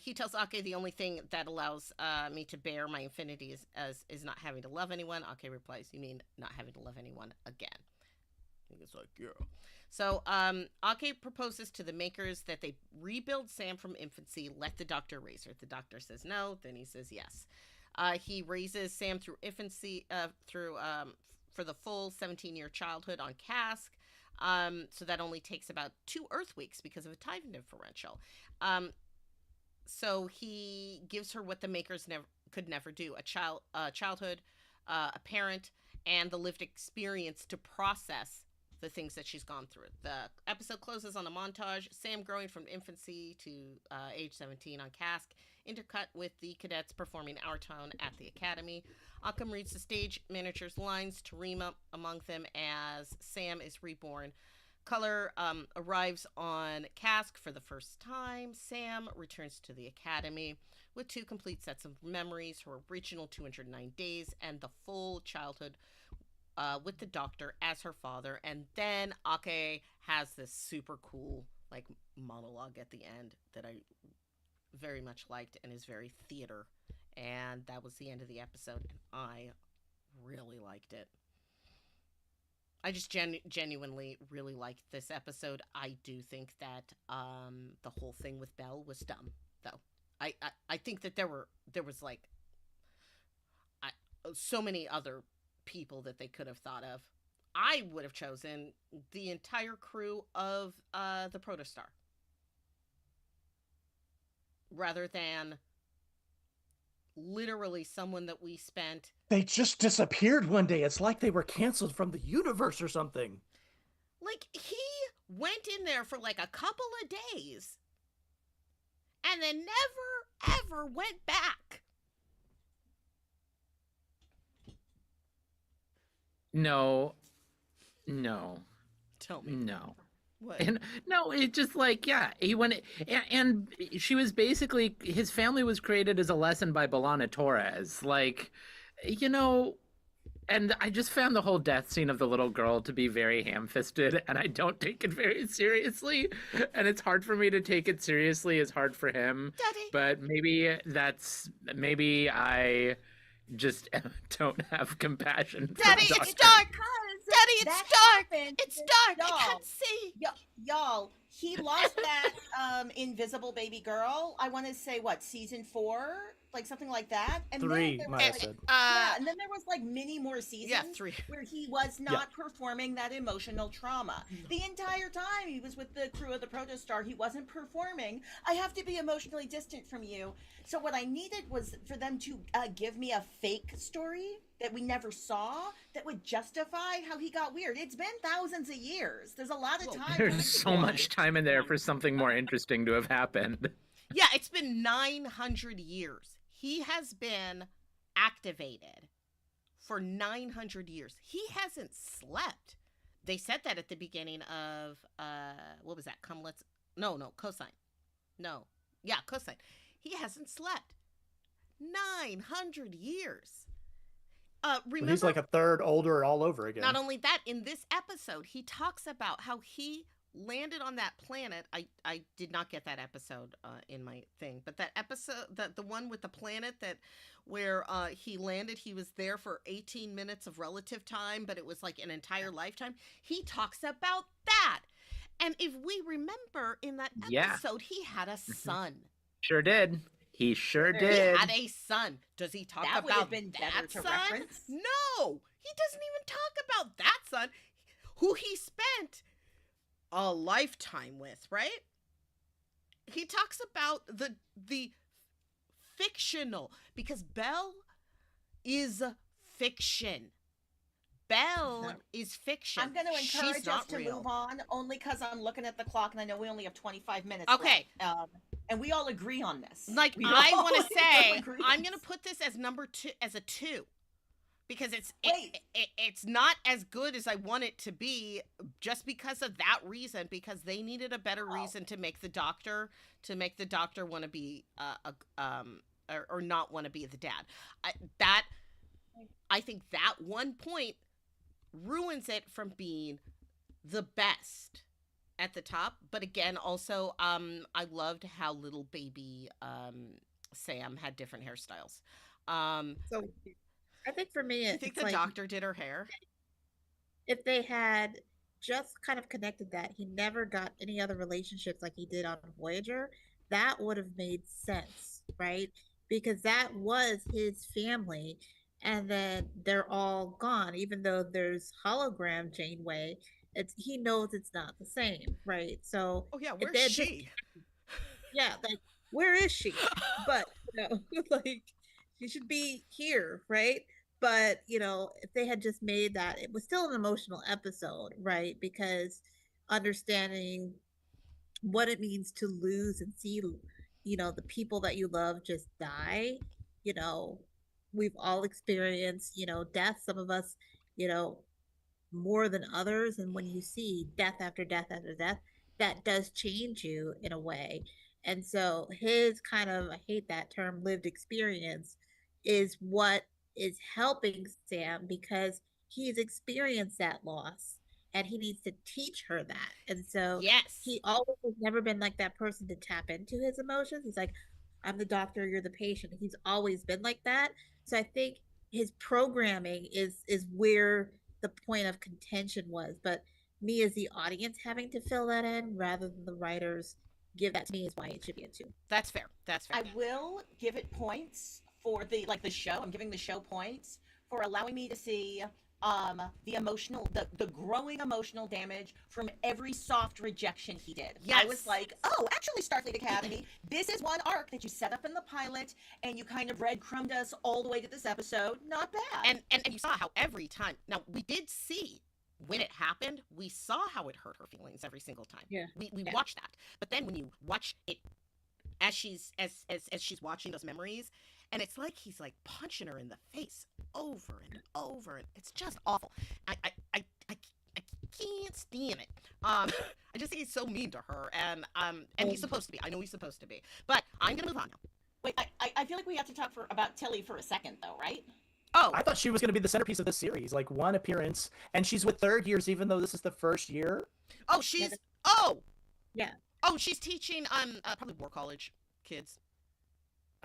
He tells Ake the only thing that allows me to bear my infinity is not having to love anyone. Ake replies, "You mean not having to love anyone again?" It's like, yeah. So Ake proposes to the makers that they rebuild Sam from infancy, let the doctor raise her. The doctor says no, then he says yes. He raises Sam through infancy, for the full 17-year childhood on Cask. So that only takes about 2 Earth weeks because of a time differential. So he gives her what the makers could never do: a childhood, a parent, and the lived experience to process the things that she's gone through. The episode closes on a montage, Sam growing from infancy to age 17 on Cask, intercut with the cadets performing Our Town at the Academy. Occam reads the stage manager's lines, Tarima among them, as Sam is reborn. Color arrives on Cask for the first time. Sam returns to the Academy with 2 complete sets of memories, her original 209 days and the full childhood with the doctor as her father. And then Ake has this super cool like monologue at the end that I very much liked and is very theater. And that was the end of the episode, and I really liked it. I just genuinely really liked this episode. I do think that the whole thing with Belle was dumb, though. I think that there was like so many other people that they could have thought of. I would have chosen the entire crew of the Protostar rather than literally someone that we spent
They just disappeared one day. It's like they were canceled from the universe or something.
like he went in there for like a couple of days and then never ever went back.
No, no,
Tell me.
no.
What?
And no, it just like, yeah, he went, and she was basically, his family was created as a lesson by Belana Torres. Like, you know, and I just found the whole death scene of the little girl to be very ham-fisted, and I don't take it very seriously. And it's hard for me to take it seriously. It's hard for him.
Daddy.
But maybe I just don't have compassion for
Daddy,
Doctor.
it's dark. Daddy, it's
That
dark.
happened.
It's dark. I
Y'all.
can't see.
Y'all, he lost that invisible baby girl. I want to say what, season 4, like something like that. And
3,
then there
Maya
was,
said.
yeah, and then there was like many more seasons.
Yeah, 3.
Where he was not performing that emotional trauma. The entire time he was with the crew of the Protostar, he wasn't performing. I have to be emotionally distant from you. So what I needed was for them to give me a fake story that we never saw that would justify how he got weird. It's been thousands of years. There's a lot of time.
There's so much time in there for something more interesting to have happened.
Yeah, it's been 900 years. He has been activated for 900 years. He hasn't slept. They said that at the beginning of what was that? Cosine. No. Yeah, cosine. He hasn't slept. 900 years. Remember,
He's like a third older all over again.
not only that, in this episode, he talks about how he landed on that planet. I did not get that episode in my thing, but that episode, the one with the planet where he landed, he was there for 18 minutes of relative time, but it was like an entire lifetime. He talks about that. And if we remember in that episode, he had a son.
Sure did. He sure
He
did.
had a son. Does he talk
That would have
about
been
that
better to
son?
reference.
No, he doesn't even talk about that son, who he spent a lifetime with, right? He talks about the fictional, because Belle is fiction. Belle is fiction.
I'm going to
She's
encourage us
not
to
real.
move on, only because I'm looking at the clock and I know we only have 25 minutes
Okay.
left. And we all agree on this.
Like,
We
I
all
want to say,
agree.
I'm going to put this as number 2, as a 2. Because
Wait.
it's not as good as I want it to be, just because of that reason. Because they needed a better reason to make the doctor want to be or not want to be the dad. I think that one point ruins it from being the best at the top. But again, also I loved how little baby Sam had different hairstyles.
So I think for me,
I think
it's
the
like
doctor did her hair.
if they had just kind of connected that, he never got any other relationships like he did on Voyager, that would have made sense, right? Because that was his family, and then they're all gone. Even though there's hologram Janeway, he knows it's not the same, right? So
Oh yeah,
if
where's
they had just-
she?
yeah, like where is she? But like she should be here, right? But if they had just made that, it was still an emotional episode, right? Because understanding what it means to lose and see the people that you love just die. We've all experienced death, some of us more than others, and when you see death after death after death, that does change you in a way. And so his kind of, I hate that term, lived experience is what is helping Sam, because he's experienced that loss and he needs to teach her that. And so
Yes.
he always has never been like that person to tap into his emotions. He's like, I'm the doctor, you're the patient. He's always been like that. So I think his programming is where the point of contention was. But me as the audience having to fill that in rather than the writers give that to me is why it should be a 2.
That's fair. That's fair.
I will give it points for the show. I'm giving the show points for allowing me to see the emotional, the growing emotional damage from every soft rejection he did.
Yes.
I was like, oh, actually, Starfleet Academy, this is one arc that you set up in the pilot, and you kind of breadcrumbed us all the way to this episode. Not bad.
And you saw how every time. Now we did see when it happened. We saw how it hurt her feelings every single time.
Yeah.
We watched that. But then when you watch it as she's watching those memories, and it's like he's like punching her in the face over and over, and it's just awful. I can't stand it. I just think he's so mean to her, and he's supposed to be. I know he's supposed to be, but I'm gonna move on now.
Wait, I feel like we have to talk about Tilly for a second, though, right?
Oh,
I thought she was going to be the centerpiece of this series, like one appearance, and she's with third years, even though this is the first year.
oh, she's oh
Yeah.
oh, she's teaching probably war college kids.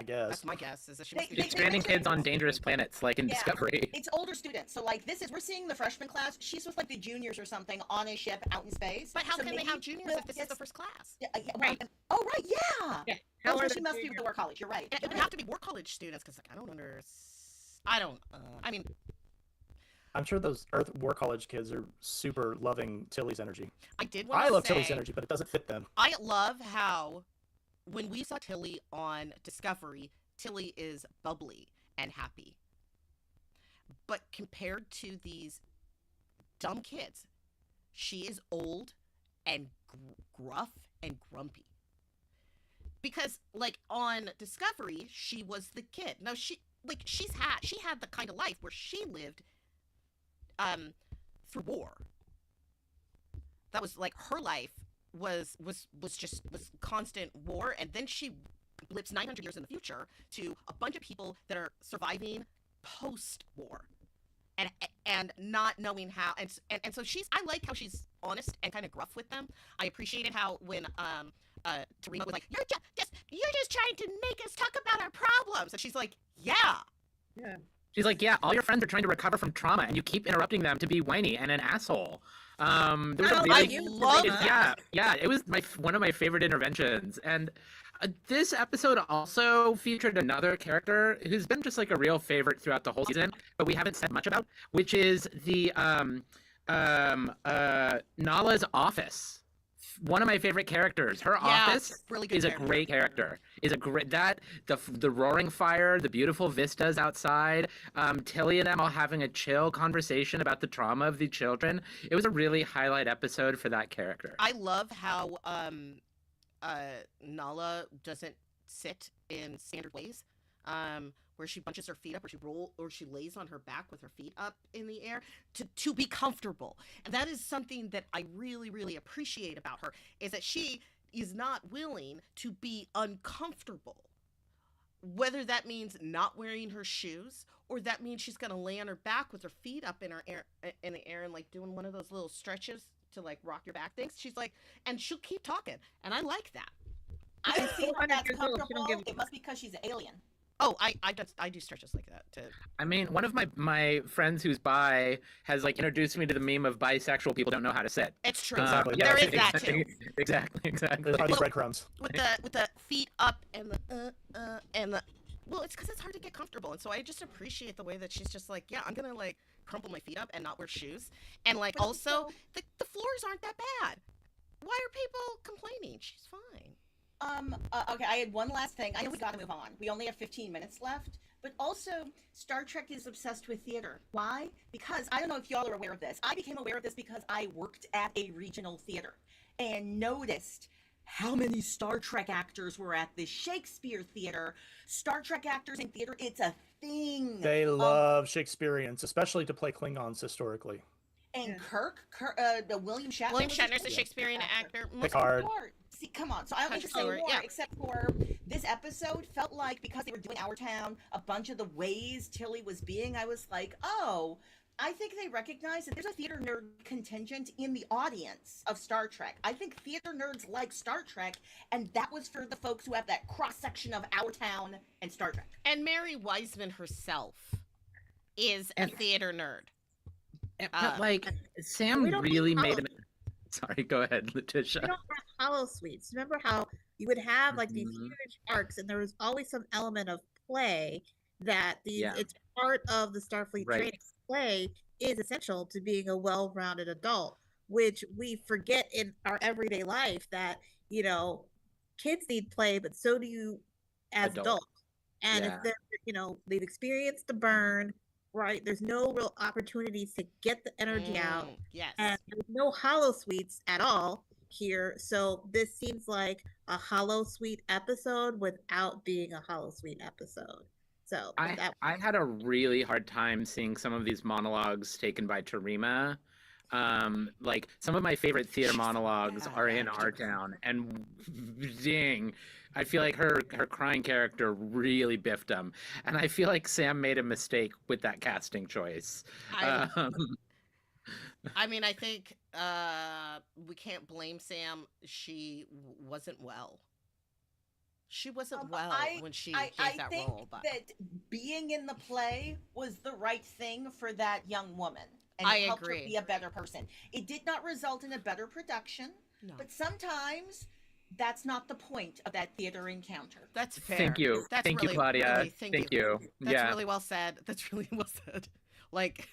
I guess.
That's my guess. Is that she
They-
must be
they-
teaching
Expanding kids on dangerous planets, like in
Yeah.
Discovery.
It's older students, so like we're seeing the freshman class. She's with like the juniors or something on a ship out in space.
But how
So
can they
maybe
have juniors
we'll
if this is
get-
the first class?
Yeah,
Right.
Oh right, yeah.
Yeah.
Oh,
How
so
are
she
the
must be with
juniors?
the war college. You're right.
It would have to be war college students because like I don't I mean,
I'm sure those Earth War College kids are super loving Tilly's energy.
I did want to
I love
say
Tilly's energy, but it doesn't fit them.
I love how when we saw Tilly on Discovery, Tilly is bubbly and happy. But compared to these dumb kids, she is old and gruff and grumpy. Because like on Discovery, she was the kid. No, she had the kind of life where she lived through war. That was like her life was constant war, and then she lives 900 years in the future to a bunch of people that are surviving post-war and not knowing how, and so I like how she's honest and kind of gruff with them. I appreciated how when Tarima was like, you're just trying to make us talk about our problems, and she's like, yeah.
She's like, yeah, all your friends are trying to recover from trauma, and you keep interrupting them to be whiny and an asshole. There was a
Oh,
really,
I
love that.
yeah, it was one of my favorite interventions, and this episode also featured another character who's been just like a real favorite throughout the whole season, but we haven't said much about, which is the Nala's office. One of my favorite characters. Her office
really good
is
character.
a great character. Is a great the roaring fire, the beautiful vistas outside, Tilly and them all having a chill conversation about the trauma of the children. It was a really highlight episode for that character.
I love how Nala doesn't sit in standard ways, where she bunches her feet up, or she lays on her back with her feet up in the air to be comfortable. And that is something that I really, really appreciate about her, is that she is not willing to be uncomfortable. Whether that means not wearing her shoes, or that means she's gonna lay on her back with her feet up in the air and like doing one of those little stretches to like rock your back things. She's like, and she'll keep talking, and I like that.
I see how
400
that's
years old, she
comfortable.
don't give a
It must be because she's an alien.
Oh, I do stretches like that too.
I mean, one of my friends who's bi has like introduced me to the meme of bisexual people don't know how to sit.
It's true.
Exactly.
There
Yeah,
is that too.
Exactly.
There's all these breadcrumbs.
With the feet up and the well, it's because it's hard to get comfortable, and so I just appreciate the way that she's just like, yeah, I'm gonna like crumple my feet up and not wear shoes, and like
But
also the floors aren't that bad. Why are people complaining? She's fine.
Okay, I had one last thing. I know we gotta move on. We only have 15 minutes left. But also, Star Trek is obsessed with theater. Why? Because, I don't know if y'all are aware of this. I became aware of this because I worked at a regional theater and noticed how many Star Trek actors were at the Shakespeare Theater. Star Trek actors in theater, it's a thing.
They love Shakespeareans, especially to play Klingons historically.
And
Yeah.
the William Shatner.
William
was his
Shatner's a
favorite
Shakespearean actor.
Picard.
See, come on. So I don't need to say
Patrick
more,
Stewart, yeah.
except for this episode felt like because they were doing Our Town, a bunch of the ways Tilly was being, I was like, oh, I think they recognize that there's a theater nerd contingent in the audience of Star Trek. I think theater nerds like Star Trek, and that was for the folks who have that cross section of Our Town and Star Trek.
And Mary Wiseman herself is a theater nerd.
But like Sam
we don't
really
have
made him. Sorry, go ahead, Letitia.
We don't have hollow suites. Remember how you would have like these
Mhm.
huge arcs, and there was always some element of play, that these
Yeah.
it's part of the Starfleet
Right.
training. Play is essential to being a well-rounded adult, which we forget in our everyday life that, you know, kids need play, but so do you as
Adult.
adults. And if
Yeah.
they're, they've experienced the burn, right? There's no real opportunities to get the energy out,
Yes.
and there's no hollow suites at all here. So this seems like a hollow suite episode without being a hollow suite episode. So
I
that
I had a really hard time seeing some of these monologues taken by Tarima. Like some of my favorite theater
She's a
monologues
bad
are in
actor.
Our Town, and ding, I feel like her crying character really biffed him, and I feel like Sam made a mistake with that casting choice.
I
Um,
I mean, I think we can't blame Sam. She wasn't well. She wasn't well when she gave
I
that
think
role, but
that being in the play was the right thing for that young woman, and
I
it helped her
agree.
be a better person. It did not result in a better production,
No.
but sometimes that's not the point of that theater encounter.
That's fair.
Thank you.
That's
Thank you,
really,
Claudia.
really,
Thank you.
That's
Yeah.
really well said. That's really well said. Like,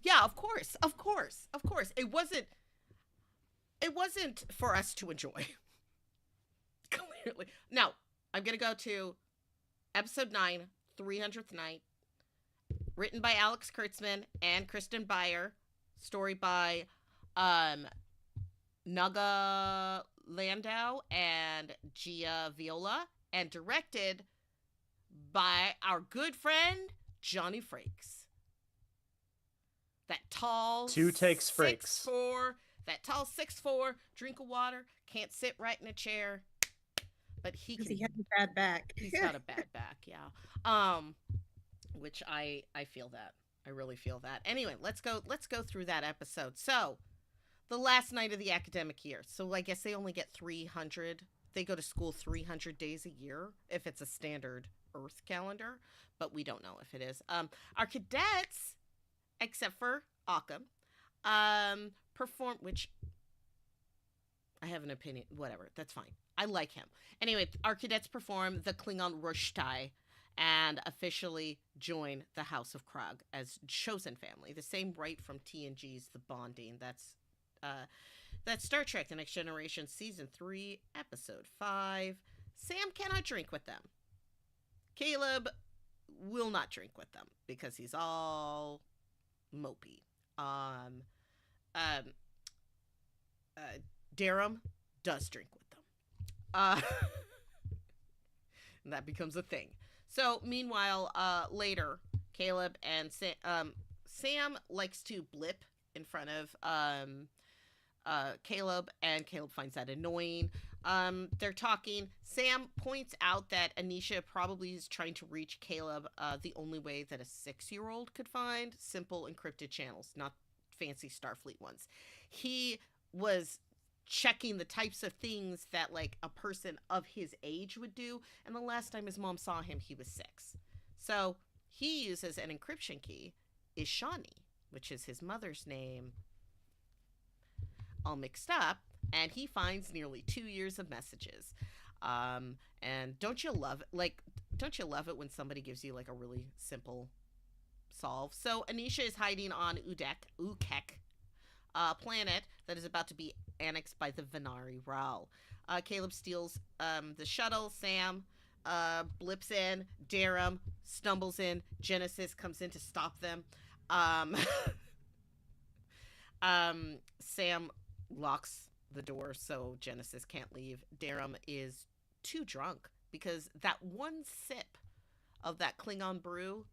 yeah, of course, of course, of course. It wasn't for us to enjoy. Clearly. Now, I'm gonna go to episode 9, 300th Night, written by Alex Kurtzman and Kristen Beyer, story by Naga Landau and Gia Viola, and directed by our good friend Johnny Frakes. That tall
Two takes Frakes.
6'4", that tall 6'4", drink of water, can't sit right in a chair, but he
because
can.
he has a bad back.
He's got a bad back, yeah. Which I feel that. I really feel that. Anyway, let's go through that episode. So, the last night of the academic year. So I guess they only get 300. They go to school 300 days a year if it's a standard Earth calendar, but we don't know if it is. Our cadets, except for Occam, perform, which I have an opinion. Whatever, that's fine. I like him. Anyway, our cadets perform the Klingon Roshtai and officially join the House of Krug as chosen family. The same right from TNG's The Bonding. That's Star Trek: The Next Generation, Season 3, Episode 5. Sam cannot drink with them. Caleb will not drink with them because he's all mopey. Darum does drink with them. And that becomes a thing. So, meanwhile, later, Caleb and Sam likes to blip in front of Caleb, and Caleb finds that annoying. They're talking. Sam points out that Anisha probably is trying to reach Caleb the only way that a 6-year-old could find: simple encrypted channels, not fancy Starfleet ones. He was checking the types of things that like a person of his age would do, and the last time his mom saw him he was 6. So he uses an encryption key, Ishani, which is his mother's name, all mixed up, and he finds nearly 2 years of messages. And don't you love it when somebody gives you like a really simple solve? So Anisha is hiding on Ukek, planet that is about to be annexed by the Venari Ral. Caleb steals the shuttle. Sam blips in. Darum stumbles in. Genesis comes in to stop them. Sam locks the door so Genesis can't leave. Darum is too drunk because that one sip of that Klingon brew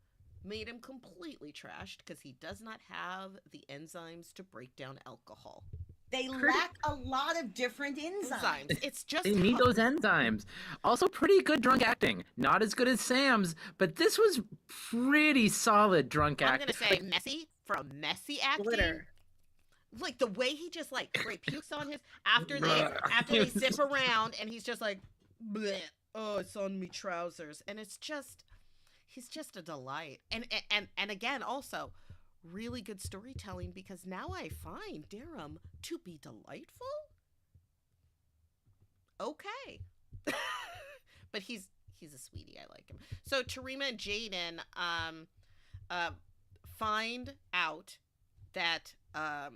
made him completely trashed because he does not have the enzymes to break down alcohol.
They lack a lot of different enzymes.
It's just
They need those enzymes. Also, pretty good drunk acting. Not as good as Sam's, but this was pretty solid drunk
I'm
acting.
gonna say messy for a messy acting.
Glitter.
Like the way he just like straight pukes on his after they zip around, and he's just like, bleh, oh, it's on me trousers, and it's just he's just a delight. And again, also really good storytelling because now I find Darum to be delightful. Okay, but He's a sweetie. I like him. So Tarima and Jaden find out that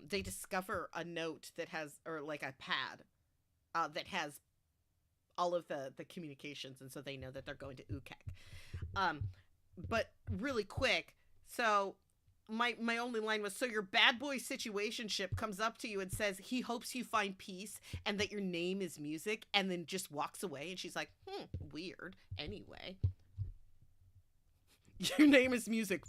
they discover a note that has, or like a pad that has all of the communications, and so they know that they're going to Ukek. But really quick, so my only line was, so your bad boy situationship comes up to you and says he hopes you find peace and that your name is music, and then just walks away. And she's like, weird. Anyway, your name is music.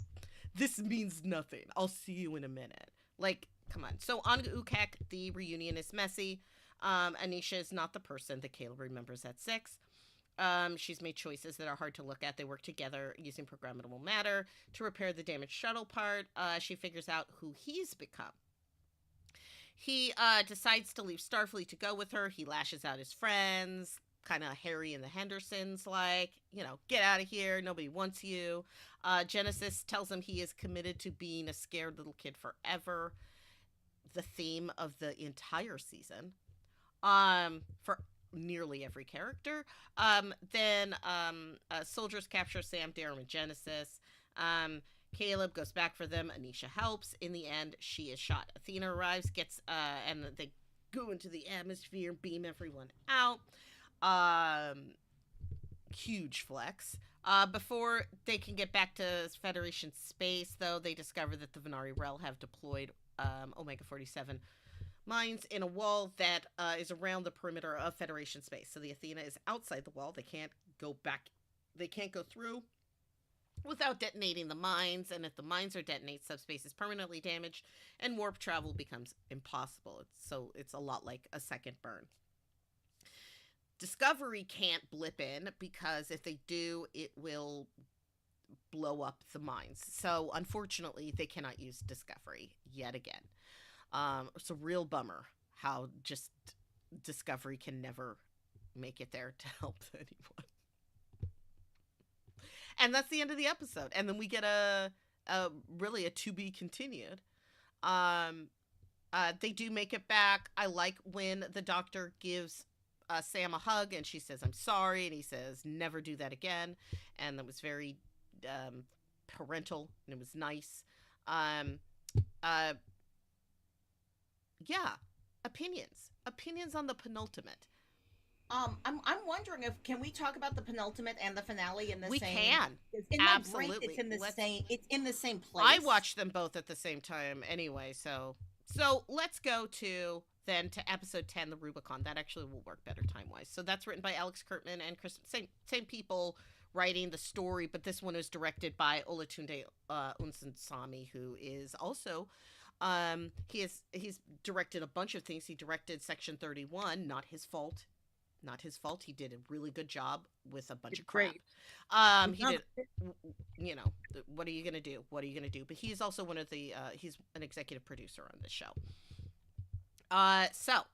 This means nothing. I'll see you in a minute. Like, come on. So on Ukek, the reunion is messy. Anisha is not the person that Caleb remembers at 6. She's made choices that are hard to look at. They work together using programmable matter to repair the damaged shuttle part. She figures out who he's become. He decides to leave Starfleet to go with her. He lashes out his friends, kind of Harry and the Hendersons, like, get out of here. Nobody wants you. Genesis tells him he is committed to being a scared little kid forever. The theme of the entire season. For nearly every character. Then soldiers capture Sam, Darren, and Genesis. Caleb goes back for them. Anisha helps. In the end, she is shot. Athena arrives, and they go into the atmosphere, beam everyone out. Huge flex. Before they can get back to Federation space, though, they discover that the Venari Rel have deployed Omega 47 mines in a wall that is around the perimeter of Federation space. So the Athena is outside the wall. They can't go back. They can't go through without detonating the mines. And if the mines are detonated, subspace is permanently damaged and warp travel becomes impossible. So it's a lot like a second burn. Discovery can't blip in because if they do, it will blow up the mines. So unfortunately, they cannot use Discovery yet again. It's a real bummer how just Discovery can never make it there to help anyone. And that's the end of the episode. And then we get a really a to be continued. They do make it back. I like when the Doctor gives Sam a hug and she says, "I'm sorry." And he says, "Never do that again." And that was very parental and it was nice. Yeah, opinions on the penultimate.
I'm wondering if can we talk about the penultimate and the finale in the
We
same?
can.
In
Absolutely.
my brain, it's in the same. It's in the same place.
I watched them both at the same time anyway, so let's go to episode 10, the Rubicon. That actually will work better time wise. So that's written by Alex Kurtzman and Chris. Same people writing the story, but this one is directed by Olatunde Unsensami, who is also. He's directed a bunch of things. He directed Section 31. Not his fault. He did a really good job with a bunch of crap. He did, what are you going to do? But he's also one of the, he's an executive producer on this show. So,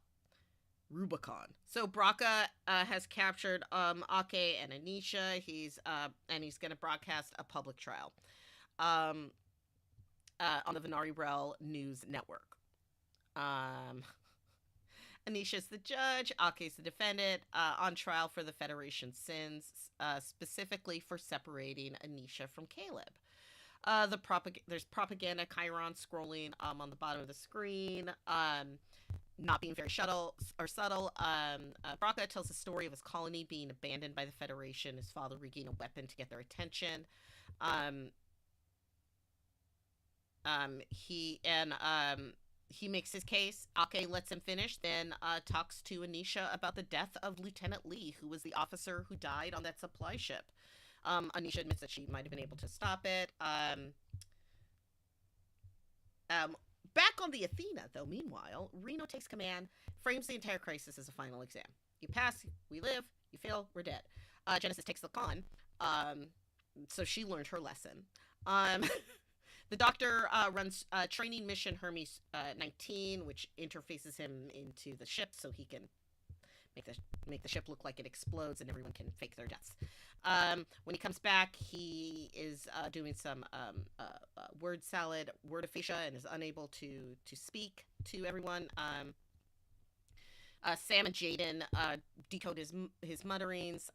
Rubicon. So, Braca has captured Ake and Anisha. He's going to broadcast a public trial. On the Venari Rel News Network. Anisha's the judge, Ake's the defendant, on trial for the Federation's sins, specifically for separating Anisha from Caleb. There's propaganda chyron scrolling on the bottom of the screen, not being very subtle. Braca tells the story of his colony being abandoned by the Federation, his father rigging a weapon to get their attention. He makes his case. Ake lets him finish, then talks to Anisha about the death of Lieutenant Lee, who was the officer who died on that supply ship. Anisha admits that she might have been able to stop it. Back on the Athena, though, meanwhile, Reno takes command, frames the entire crisis as a final exam. You pass, we live. You fail, we're dead. Genesis takes the con, so she learned her lesson. The Doctor runs training mission Hermes 19, which interfaces him into the ship so he can make the ship look like it explodes and everyone can fake their deaths. When he comes back, he is doing some word aphasia and is unable to speak to everyone. Sam and Jaden decode his mutterings.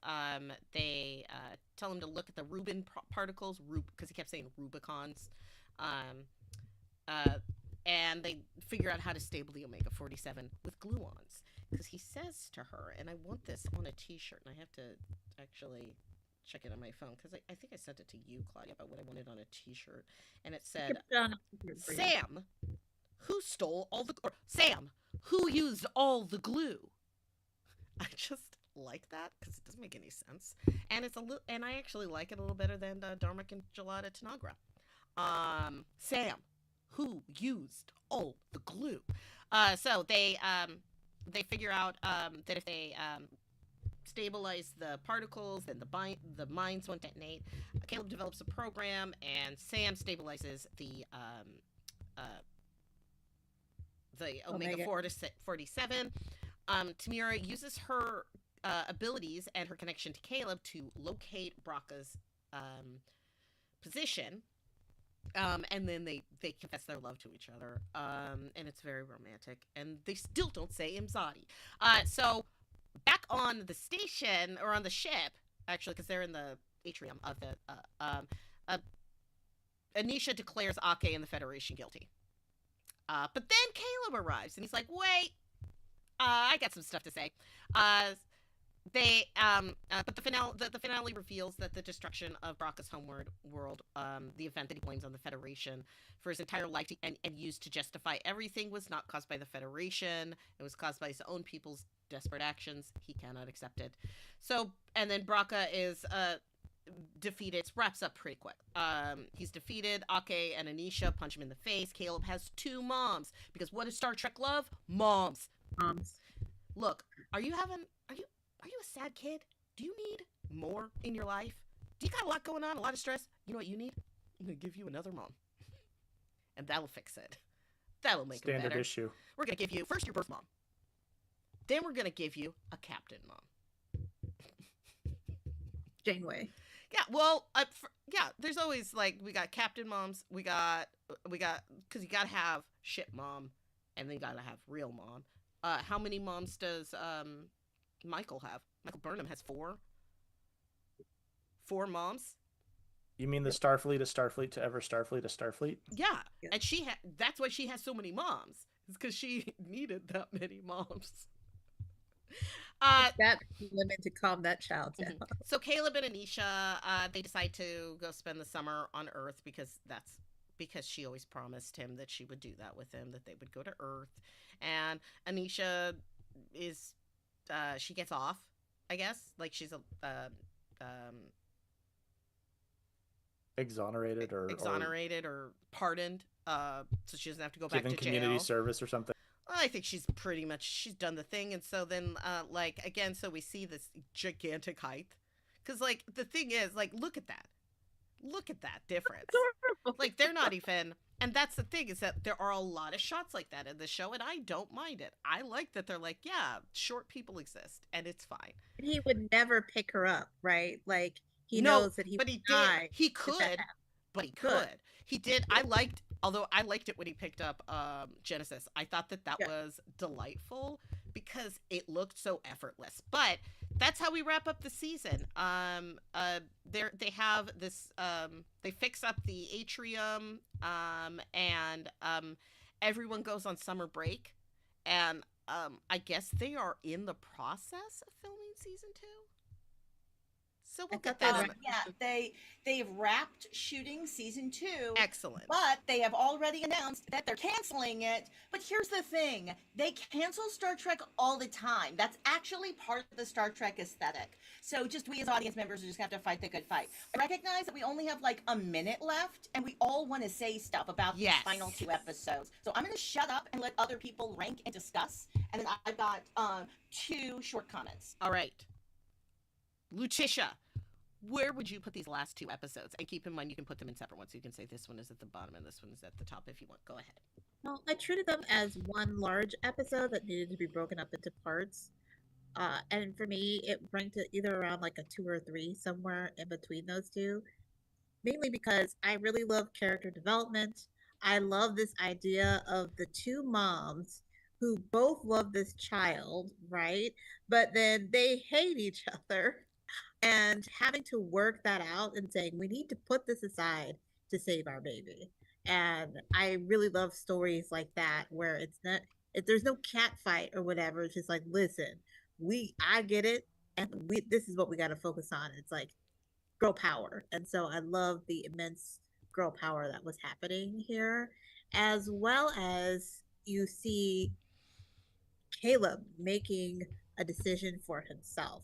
They tell him to look at the Rubin particles, because he kept saying Rubicons. Um, uh, and they figure out how to stable the Omega 47 with gluons. Because he says to her, and I want this on a T-shirt, and I have to actually check it on my phone because I think I sent it to you, Claudia, about what I wanted on a T-shirt, and it said, "Sam, who stole all the or Sam, who used all the glue?" I just like that because it doesn't make any sense, and it's a little, and I actually like it a little better than Darmok and Gelada Tanagra. Sam, who used all the glue? So they figure out that if they stabilize the particles, then the mines won't detonate. Caleb develops a program, and Sam stabilizes the Omega 47. Tamira uses her abilities and her connection to Caleb to locate Brocca's position. And then they confess their love to each other. And it's very romantic. And they still don't say Imzadi. So back on the station, or on the ship, actually, because they're in the atrium of the Anisha declares Ake and the Federation guilty. But then Caleb arrives, and he's like, "Wait, I got some stuff to say." But the finale reveals that the destruction of Brocca's homeworld world, the event that he blames on the Federation for his entire life and used to justify everything, was not caused by the Federation. It was caused by his own people's desperate actions. He cannot accept it. So, and then Brocca is defeated. It wraps up pretty quick. He's defeated. Ake and Anisha punch him in the face. Caleb has 2 moms, because what does Star Trek love? Moms. Look, are you a sad kid? Do you need more in your life? Do you got a lot going on, a lot of stress? You know what you need? I'm gonna give you another mom, and that'll fix it. That'll make it better.
Standard issue.
We're gonna give you first your birth mom, then we're gonna give you a captain mom.
Janeway.
Yeah, well, there's always, like, we got captain moms, we got, because you gotta have ship mom, and then you gotta have real mom. How many moms does Michael have? Michael Burnham has 4. 4 moms.
You mean the Starfleet to ever Starfleet to Starfleet?
Yeah, and that's why she has so many moms. It's because she needed that many moms.
That women to calm that child down.
So Caleb and Anisha, they decide to go spend the summer on Earth, because she always promised him that she would do that with him, that they would go to Earth. And Anisha is, she gets off, I guess. Like, she's
exonerated
or pardoned, so she doesn't have to go back to jail.
Given community service or something.
I think she's done the thing. And so then, again, so we see this gigantic height. Because, like, the thing is, like, look at that difference. Like, they're not even, and that's the thing, is that there are a lot of shots like that in the show, and I don't mind it. I like that they're like, yeah, short people exist, and it's fine.
He would never pick her up, right? Like, he knows that he would die.
He could, but he could. He did. I liked it when he picked up Genesis. I thought that was delightful, because it looked so effortless. But that's how we wrap up the season. They have this. They fix up the atrium, and everyone goes on summer break, and I guess they are in the process of filming season 2. So we'll get that.
Yeah, they've wrapped shooting season 2.
Excellent.
But they have already announced that they're canceling it. But here's the thing: they cancel Star Trek all the time. That's actually part of the Star Trek aesthetic. So just we as audience members just have to fight the good fight. I recognize that we only have like a minute left, and we all want to say stuff about these final 2 episodes. So I'm going to shut up and let other people rank and discuss. And then I've got 2 short comments.
All right. Lucicia, where would you put these last 2 episodes? And keep in mind, you can put them in separate ones. So you can say this one is at the bottom and this one is at the top if you want. Go ahead.
Well, I treated them as one large episode that needed to be broken up into parts. And for me, it ranked it either around like a 2 or 3, somewhere in between those 2. Mainly because I really love character development. I love this idea of the 2 moms who both love this child, right? But then they hate each other, and having to work that out and saying, we need to put this aside to save our baby. And I really love stories like that where it's not, if there's no cat fight or whatever, it's just like, listen, I get it. And this is what we got to focus on. It's like girl power. And so I love the immense girl power that was happening here, as well as you see Caleb making a decision for himself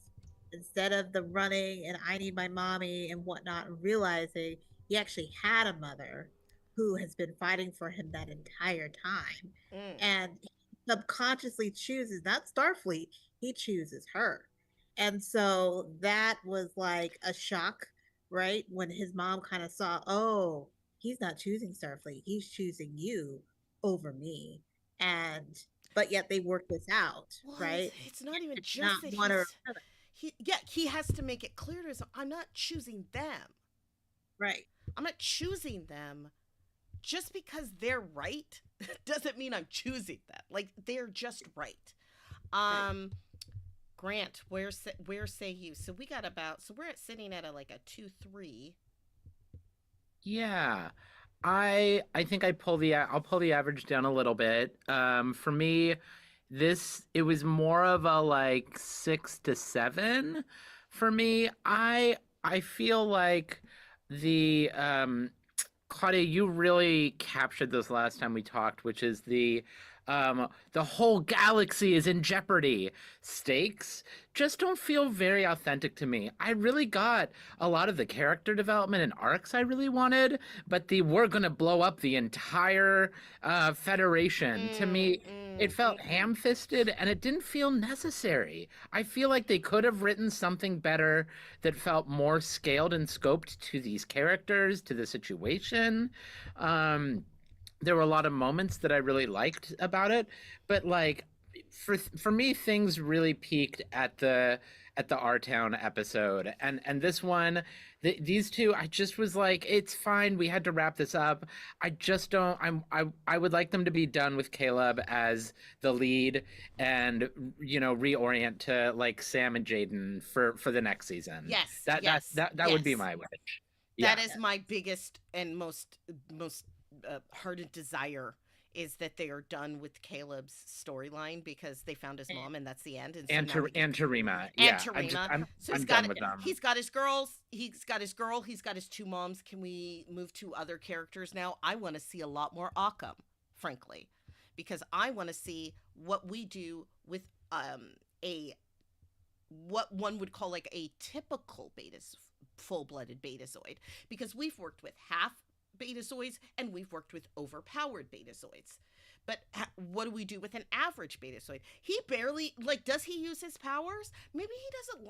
instead of the running and I need my mommy and whatnot, realizing he actually had a mother who has been fighting for him that entire time.
Mm.
And he subconsciously chooses not Starfleet, he chooses her. And so that was like a shock, right? When his mom kind of saw, oh, he's not choosing Starfleet, he's choosing you over me. And but yet they work this out,
Well,
right?
it's not even
It's
just
not
that
one or another,
he has to make it clear to us, I'm not choosing them.
right?
I'm not choosing them just because they're right doesn't mean I'm choosing them. Like they're just right. Um Grant, where say you? So we got about so we're sitting at like a 2-3.
Yeah. I think I'll pull the average down a little bit. For me, it was more of a like 6 to 7 for me. I feel like the Claudia, you really captured this last time we talked, which is the whole galaxy is in jeopardy. Stakes just don't feel very authentic to me. I really got a lot of the character development and arcs I really wanted, but the we're gonna blow up the entire Federation, to me, it felt ham-fisted and it didn't feel necessary. I feel like they could have written something better that felt more scaled and scoped to these characters, to the situation. There were a lot of moments that I really liked about it, but like for me, things really peaked at the R Town episode, and this one, these two, I just was like, it's fine. We had to wrap this up. I just don't. I would like them to be done with Caleb as the lead, and reorient to like Sam and Jaden for the next season.
Yes,
That
yes,
that would be
yes.
my wish.
That
Yeah.
is my biggest and most ardent desire is that they are done with Caleb's storyline because they found his mom and that's the end. And so
And
now we
and Tarima.
and
Yeah.
Tarima. So
I'm done with them.
he's got his girls, he's got his girl, he's got his two moms. Can we move to other characters now? I want to see a lot more Occam, frankly, because I want to see what we do with a what one would call like a typical full-blooded betazoid, because we've worked with half betazoids and we've worked with overpowered betazoids, but what do we do with an average betazoid? He barely, like, does he use his powers? Maybe he doesn't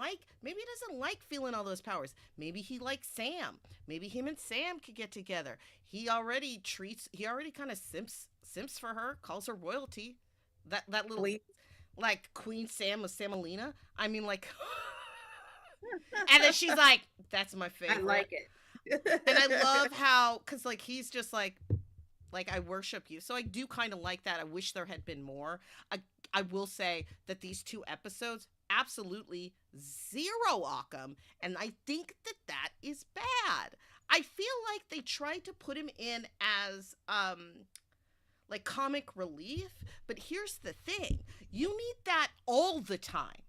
like feeling all those powers. Maybe he likes Sam. Maybe him and Sam could get together. He already kind of simps for her, calls her royalty, that little, like, Queen Sam with Samalina. I mean, like, and then she's like, that's my favorite.
I like it.
And I love how, because like he's just like I worship you. So I do kind of like that. I wish there had been more. I will say that these two episodes, absolutely zero Occam, and I think that is bad. I feel like they tried to put him in as like comic relief, but here's the thing: you need that all the time.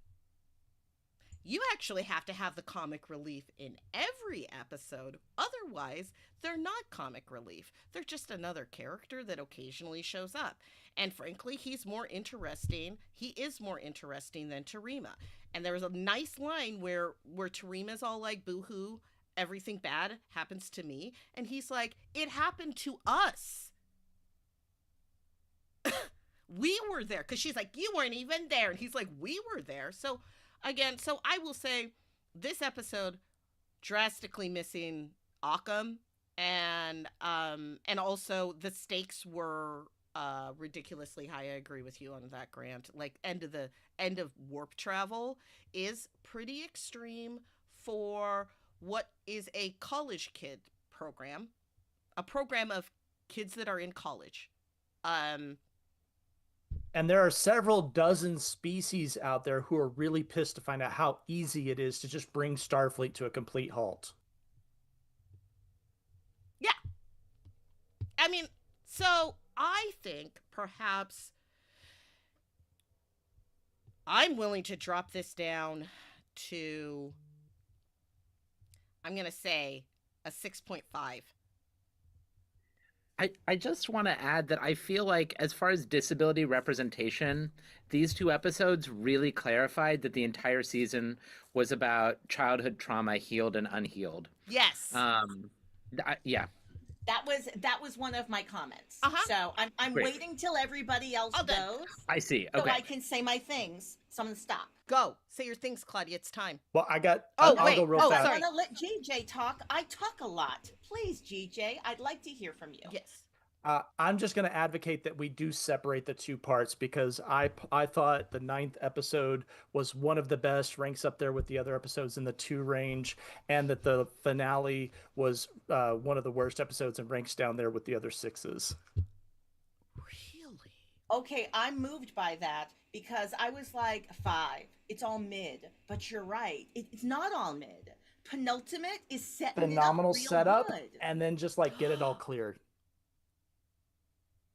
You actually have to have the comic relief in every episode. Otherwise, they're not comic relief. They're just another character that occasionally shows up. And frankly, he's more interesting. He is more interesting than Tarima. And there was a nice line where Tarima's all like, boo-hoo, everything bad happens to me. And he's like, it happened to us. We were there. Because she's like, you weren't even there. And he's like, we were there. So again, so I will say this episode drastically missing Occam, and also the stakes were ridiculously high. I agree with you on that, Grant. Like end of warp travel is pretty extreme for what is a college kid program, a program of kids that are in college.
And And there are several dozen species out there who are really pissed to find out how easy it is to just bring Starfleet to a complete halt.
Yeah. I mean, so I think perhaps I'm willing to drop this down to, I'm going to say, a 6.5.
I just want to add that I feel like, as far as disability representation, these two episodes really clarified that the entire season was about childhood trauma, healed and unhealed.
Yes.
Yeah.
That was one of my comments.
Uh-huh.
So I'm
Great.
waiting till everybody else goes
I see.
so
Okay.
I can say my things. So I'm gonna stop.
Go. Say your things, Claudia. It's time.
Well, I'll
wait.
go real
Oh,
fast.
I
sorry.
want to let GJ talk. I talk a lot. Please, GJ, I'd like to hear from you.
Yes.
I'm just going to advocate that we do separate the two parts because I thought the 9th episode was one of the best, ranks up there with the other episodes in the 2 range, and that the finale was one of the worst episodes and ranks down there with the other 6s.
Really?
Okay, I'm moved by that because I was like 5. It's all mid, but you're right. It's not all mid. Penultimate is setting
Phenomenal
it up real
setup,
good.
and then just like get it all cleared.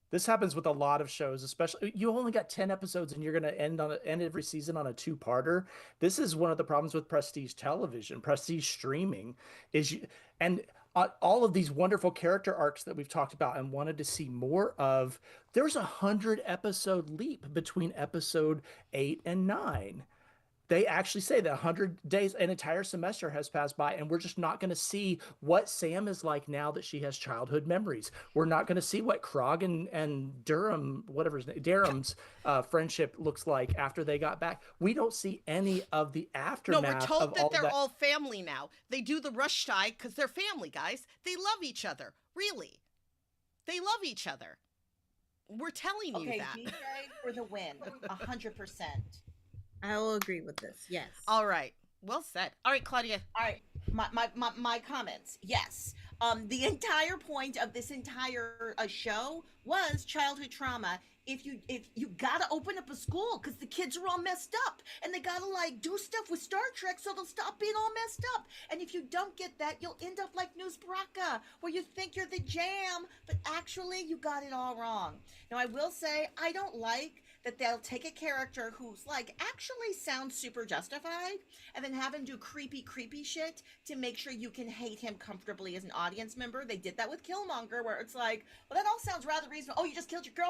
This happens with a lot of shows, especially you only got 10 episodes and you're going to end every season on a 2-parter. This is one of the problems with prestige television, prestige streaming and all of these wonderful character arcs that we've talked about and wanted to see more of. There's 100-episode leap between episode 8 and 9. They actually say that 100 days, an entire semester has passed by, and we're just not going to see what Sam is like now that she has childhood memories. We're not going to see what Krog and Durham, whatever his name, Durham's friendship looks like after they got back. We don't see any of the aftermath.
No, we're told
of
that
all
they're
that.
all family now. They do the rush tie because they're family, guys. They love each other. Really. They love each other. We're telling you
Okay,
that.
GJ for the win, 100%.
I will agree with this. Yes.
All right. Well said. All right, Claudia.
All right, my comments. Yes. The entire point of this entire show was childhood trauma. If you gotta open up a school because the kids are all messed up and they gotta like do stuff with Star Trek so they'll stop being all messed up. And if you don't get that, you'll end up like News Baraka, where you think you're the jam, but actually you got it all wrong. Now I will say I don't like that they'll take a character who's like actually sounds super justified and then have him do creepy shit to make sure you can hate him comfortably as an audience member. They did that with Killmonger, where it's like, well, that all sounds rather reasonable. Oh, you just killed your girl.